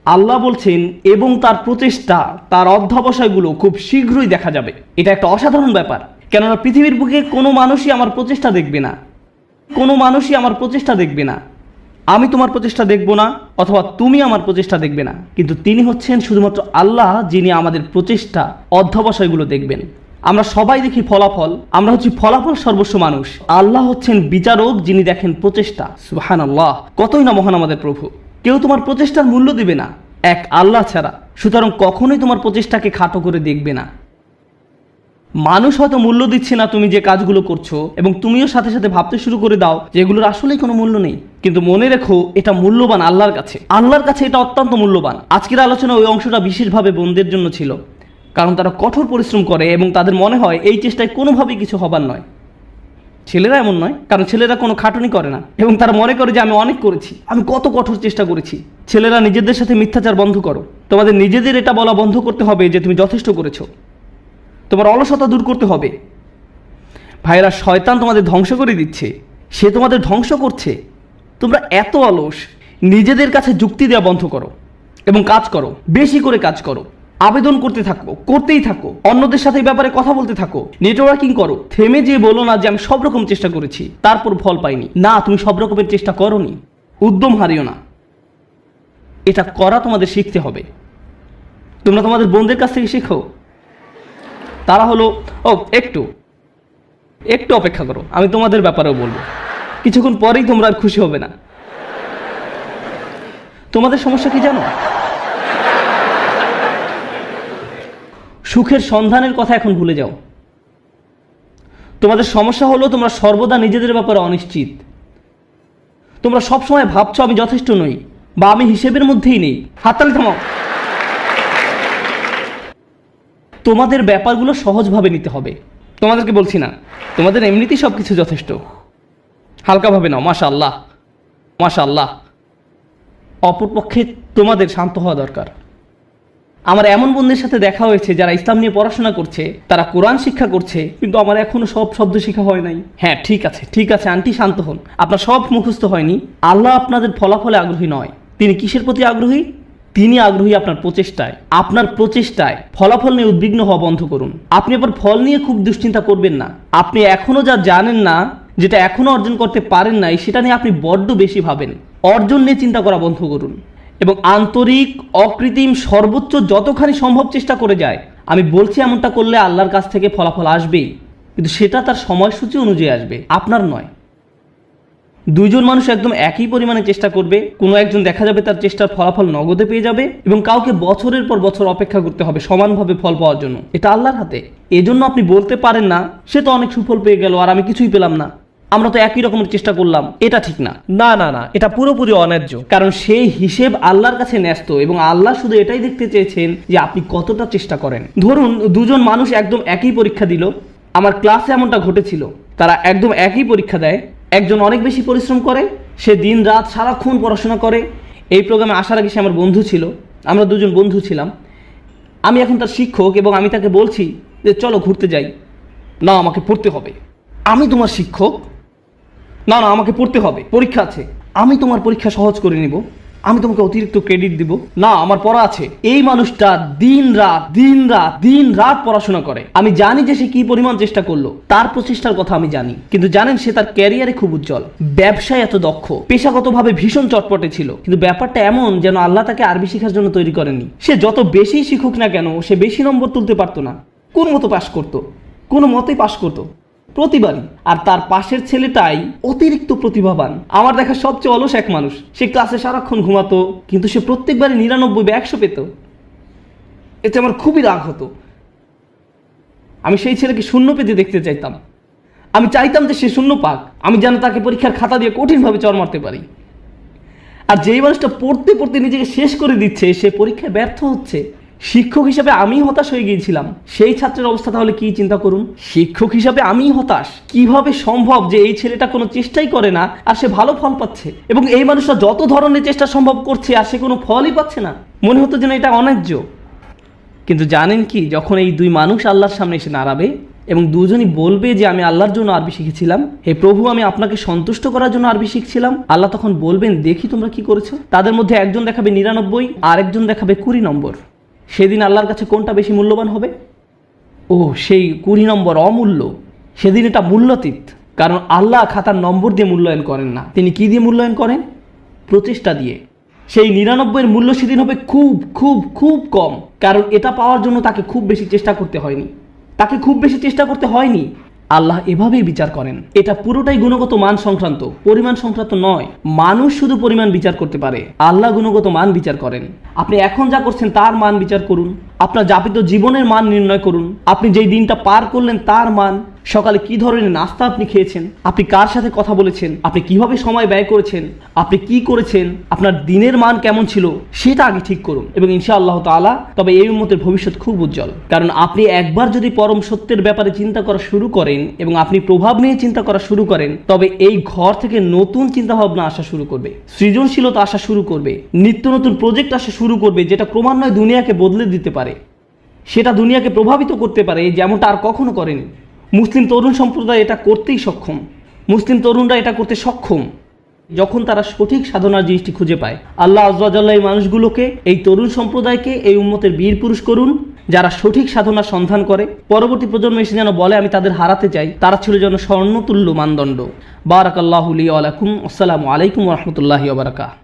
আল্লাহ বলছেন এবং তার প্রচেষ্টা, তার অধ্যবসায়গুলো খুব শীঘ্রই দেখা যাবে। এটা একটা অসাধারণ ব্যাপার, কেননা পৃথিবীর বুকে কোনো মানুষই আমার প্রচেষ্টা দেখবে না, কোনো মানুষই আমার প্রচেষ্টা দেখবে না। আমি তোমার প্রচেষ্টা দেখব না, অথবা তুমি আমার প্রচেষ্টা দেখবে না, কিন্তু তিনি হচ্ছেন শুধুমাত্র আল্লাহ, যিনি আমাদের প্রচেষ্টা অধ্যবসায়গুলো দেখবেন। আমরা সবাই দেখি ফলাফল, আমরা হচ্ছি ফলাফল সর্বস্ব মানুষ। আল্লাহ হচ্ছেন বিচারক, যিনি দেখেন প্রচেষ্টা। সুবহানাল্লাহ, কতই না মহান আমাদের প্রভু। কেউ তোমার প্রচেষ্টার মূল্য দিবে না এক আল্লাহ ছাড়া। সুতরাং কখনোই তোমার প্রচেষ্টাকে খাটো করে দেখবে না। মানুষ হয়তো মূল্য দিচ্ছে না তুমি যে কাজগুলো করছো, এবং তুমিও সাথে সাথে ভাবতে শুরু করে দাও যে এগুলোর আসলেই কোনো মূল্য নেই। কিন্তু মনে রেখো, এটা মূল্যবান আল্লাহর কাছে। আল্লাহর কাছে এটা অত্যন্ত মূল্যবান। আজকের আলোচনা ওই অংশটা বিশেষভাবে বোনদের জন্য ছিল, কারণ তারা কঠোর পরিশ্রম করে এবং তাদের মনে হয় এই চেষ্টায় কোনোভাবেই কিছু হবার নয়। ছেলেরা এমন নয়, কারণ ছেলেরা কোনো খাটুনি করে না এবং তারা মনে করে যে আমি অনেক করেছি, আমি কত কঠোর চেষ্টা করেছি। ছেলেরা নিজেদের সাথে মিথ্যাচার বন্ধ করো। তোমাদের নিজেদের এটা বলা বন্ধ করতে হবে যে তুমি যথেষ্ট করেছো। তোমার অলসতা দূর করতে হবে। ভাইরা, শয়তান তোমাদের ধ্বংস করে দিচ্ছে, সে তোমাদের ধ্বংস করছে। তোমরা এত অলস। নিজেদের কাছে যুক্তি দেওয়া বন্ধ করো এবং কাজ করো, বেশি করে কাজ করো, আবেদন করতে থাকো, করতেই থাকো, অন্যদের সাথে এই ব্যাপারে কথা বলতে থাকো, নেটওয়ার্কিং করো। থেমে যেয়ে বলো না যে আমি সব রকম চেষ্টা করেছি তারপর ফল পাইনি। না, তুমি সব রকমের চেষ্টা করোনি। উদ্যম হারিও না। এটা করা তোমাদের শিখতে হবে। তোমরা তোমাদের বোনদের কাছ থেকে শেখো। তারা হলো একটু অপেক্ষা করো, আমি তোমাদের ব্যাপারেও বলবো। কিছুক্ষণ পরেই তোমরা আর খুশি হবে না। তোমাদের সমস্যা কি জানো? সুখের সন্ধানের কথা এখন ভুলে যাও। তোমাদের সমস্যা হলো তোমরা সর্বদা নিজেদের ব্যাপারে অনিশ্চিত। তোমরা সবসময় ভাবছো আমি যথেষ্ট নই বা আমি হিসেবের মধ্যেই নেই। হাততালি থামাও। তোমাদের ব্যাপারগুলো সহজভাবে নিতে হবে। তোমাদেরকে বলছি না, তোমাদের এমনিতেই সব কিছু যথেষ্ট। হালকাভাবে নাও। মাশাআল্লাহ, মাশাআল্লাহ। অপরপক্ষে তোমাদের শান্ত হওয়া দরকার। আমার এমন বন্ধুদের সাথে দেখা হয়েছে যারা ইসলাম নিয়ে পড়াশোনা করছে, তারা কোরআন শিক্ষা করছে, কিন্তু আমার এখনো সব শব্দ শেখা হয় নাই। হ্যাঁ, ঠিক আছে আন্টি, শান্ত হন। আপনার সব মুখস্থ হয়নি। আল্লাহ আপনাদের ফলাফলে আগ্রহী নয়। তিনি কিসের প্রতি আগ্রহী? তিনি আগ্রহী আপনার প্রচেষ্টায়। আপনার প্রচেষ্টায় ফলাফল নিয়ে উদ্বিগ্ন হওয়া বন্ধ করুন। আপনি আবার ফল নিয়ে খুব দুশ্চিন্তা করবেন না। আপনি এখনো যা জানেন না, যেটা এখনো অর্জন করতে পারেন নাই, সেটা নিয়ে আপনি বড্ড বেশি ভাবেন। অর্জন নিয়ে চিন্তা করা বন্ধ করুন এবং আন্তরিক, অকৃত্রিম, সর্বোচ্চ যতখানি সম্ভব চেষ্টা করে যায়। আমি বলছি এমনটা করলে আল্লাহর কাছ থেকে ফলাফল আসবেই, কিন্তু সেটা তার সময়সূচি অনুযায়ী আসবে, আপনার নয়। দুইজন মানুষ একদম একই পরিমাণে চেষ্টা করবে, কোনো একজন দেখা যাবে তার চেষ্টার ফলাফল নগদে পেয়ে যাবে এবং কাউকে বছরের পর বছর অপেক্ষা করতে হবে সমানভাবে ফল পাওয়ার জন্য। এটা আল্লাহর হাতে। এজন্য আপনি বলতে পারেন না সে তো অনেক সুফল পেয়ে গেল আর আমি কিছুই পেলাম না, আমরা তো একই রকমের চেষ্টা করলাম। এটা ঠিক না, না না না, এটা পুরোপুরি অন্যায্য। কারণ সেই হিসেব আল্লাহর কাছে ন্যস্ত এবং আল্লাহ শুধু এটাই দেখতে চেয়েছেন যে আপনি কতটা চেষ্টা করেন। ধরুন দুজন মানুষ একদম একই পরীক্ষা দিল। আমার ক্লাসে এমনটা ঘটেছিল, তারা একদম একই পরীক্ষা দেয়। একজন অনেক বেশি পরিশ্রম করে, সে দিন রাত সারাক্ষণ পড়াশোনা করে। এই প্রোগ্রামে আসার আগে সে আমার বন্ধু ছিল, আমরা দুজন বন্ধু ছিলাম। আমি এখন তার শিক্ষক এবং আমি তাকে বলছি যে চলো ঘুরতে যাই। না, আমাকে পড়তে হবে। আমি তোমার শিক্ষক? না না, আমাকে পড়তে হবে, পরীক্ষা আছে। আমি তোমার পরীক্ষা সহজ করে নিব, আমি তোমাকে অতিরিক্ত ক্রেডিট দিব। না, আমার পড়া আছে। এই মানুষটা দিন রাত পড়াশোনা করে। আমি জানি যে সে কি পরিমাণ চেষ্টা করলো, তার প্রচেষ্টার কথা আমি জানি। কিন্তু জানেন, সে তার ক্যারিয়ারে খুব উজ্জ্বল, ব্যবসায় এত দক্ষ, পেশাগতভাবে ভীষণ চটপটে ছিল। কিন্তু ব্যাপারটা এমন যেন আল্লাহ তাকে আরবি শেখার জন্য তৈরি করেনি। সে যত বেশি শিখুক না কেন, সে বেশি নম্বর তুলতে পারতো না। কোন মতো পাশ করতো, কোনো মতেই পাশ করতো প্রতিবারই। আর তার পাশের ছেলেটাই অতিরিক্ত প্রতিভাবান, আমার দেখা সবচেয়ে অলস এক মানুষ। সে ক্লাসে সারাক্ষণ ঘুমাতো, কিন্তু সে প্রত্যেকবারই 99 বা 100 পেত। এতে আমার খুবই রাগ হতো। আমি সেই ছেলেকে শূন্য পেতে দেখতে চাইতাম। আমি চাইতাম যে সে শূন্য পাক, আমি যেন তাকে পরীক্ষার খাতা দিয়ে কঠিনভাবে চড় মারতে পারি। আর যেই মানুষটা পড়তে পড়তে নিজেকে শেষ করে দিচ্ছে, সে পরীক্ষায় ব্যর্থ হচ্ছে। শিক্ষক হিসাবে আমি হতাশ হয়ে গিয়েছিলাম। সেই ছাত্রের অবস্থা তাহলে কি চিন্তা করুন। শিক্ষক হিসাবে আমি হতাশ। কিভাবে সম্ভব যে এই ছেলেটা কোনো চেষ্টাই করে না আর সে ভালো ফল পাচ্ছে, এবং এই মানুষটা যত ধরনের চেষ্টা সম্ভব করছে আর সে কোনো ফলই পাচ্ছে না। মনে হতো যেন এটা অন্যায্য। কিন্তু জানেন কি, যখন এই দুই মানুষ আল্লাহর সামনে এসে দাঁড়াবে এবং দুজনই বলবে যে আমি আল্লাহর জন্য আরবি শিখেছিলাম, হে প্রভু আমি আপনাকে সন্তুষ্ট করার জন্য আরবি শিখছিলাম, আল্লাহ তখন বলবেন দেখি তোমরা কি করেছো। তাদের মধ্যে একজন দেখাবে 99 আর একজন দেখাবে 20 নম্বর। সেদিন আল্লাহর কাছে কোনটা বেশি মূল্যবান হবে? ও, সেই 20 নম্বর অমূল্য। সেদিন এটা মূল্যাতীত। কারণ আল্লাহ খাতার নম্বর দিয়ে মূল্যায়ন করেন না, তিনি কি দিয়ে মূল্যায়ন করেন? প্রচেষ্টা দিয়ে। সেই 99-এর মূল্য সেদিন হবে খুব খুব খুব কম, কারণ এটা পাওয়ার জন্য তাকে খুব বেশি চেষ্টা করতে হয়নি। আল্লাহ এভাবেই বিচার করেন। এটা পুরোটাই গুণগত মান সংক্রান্ত, পরিমাণ সংক্রান্ত নয়। মানুষ শুধু পরিমাণ বিচার করতে পারে, আল্লাহ গুণগত মান বিচার করেন। আপনি এখন যা করছেন তার মান বিচার করুন, আপনার যাপিত জীবনের মান নির্ণয় করুন, আপনি যেই দিনটা পার করলেন তার মান, সকালে কি ধরনের নাস্তা আপনি খেয়েছেন, আপনি কার সাথে কথা বলেছেন, আপনি কিভাবে সময় ব্যয় করেছেন, আপনি কি করেছেন, আপনার দিনের মান কেমন ছিল, সেটা আগে ঠিক করুন। এবং ইনশাআল্লাহ তাআলা তবে এই উম্মতের ভবিষ্যৎ খুব উজ্জ্বল। কারণ আপনি একবার যদি পরম সত্যের ব্যাপারে চিন্তা করা শুরু করেন এবং আপনি প্রভাব নিয়ে চিন্তা করা শুরু করেন, তবে এই ঘর থেকে নতুন চিন্তা ভাবনা আসা শুরু করবে, সৃজনশীলতা আসা শুরু করবে, নিত্য নতুন প্রজেক্ট আসা শুরু করবে, যেটা ক্রমান্বয়ে দুনিয়াকে বদলে দিতে পারে, সেটা দুনিয়াকে প্রভাবিত করতে পারে যেমনটা আর কখনো করেনি। মুসলিম তরুণ সম্প্রদায় এটা করতেই সক্ষম। মুসলিম তরুণরা এটা করতে সক্ষম যখন তারা সঠিক সাধনার জিনিসটি খুঁজে পায়। আল্লাহ আযজা ওয়া জাল্লা এই মানুষগুলোকে, এই তরুণ সম্প্রদায়কে এই উম্মতের বীর পুরুষ করুন, যারা সঠিক সাধনার সন্ধান করে। পরবর্তী প্রজন্ম এসে যেন বলে আমি তাদের হারাতে চাই, তারা ছিল যেন স্বর্ণতুল্য মানদণ্ড। বারাকাল্লাহু লি ওয়া লাকুম। আসসালামু আলাইকুম ওয়া রাহমাতুল্লাহি ওয়া বারাকাতুহু।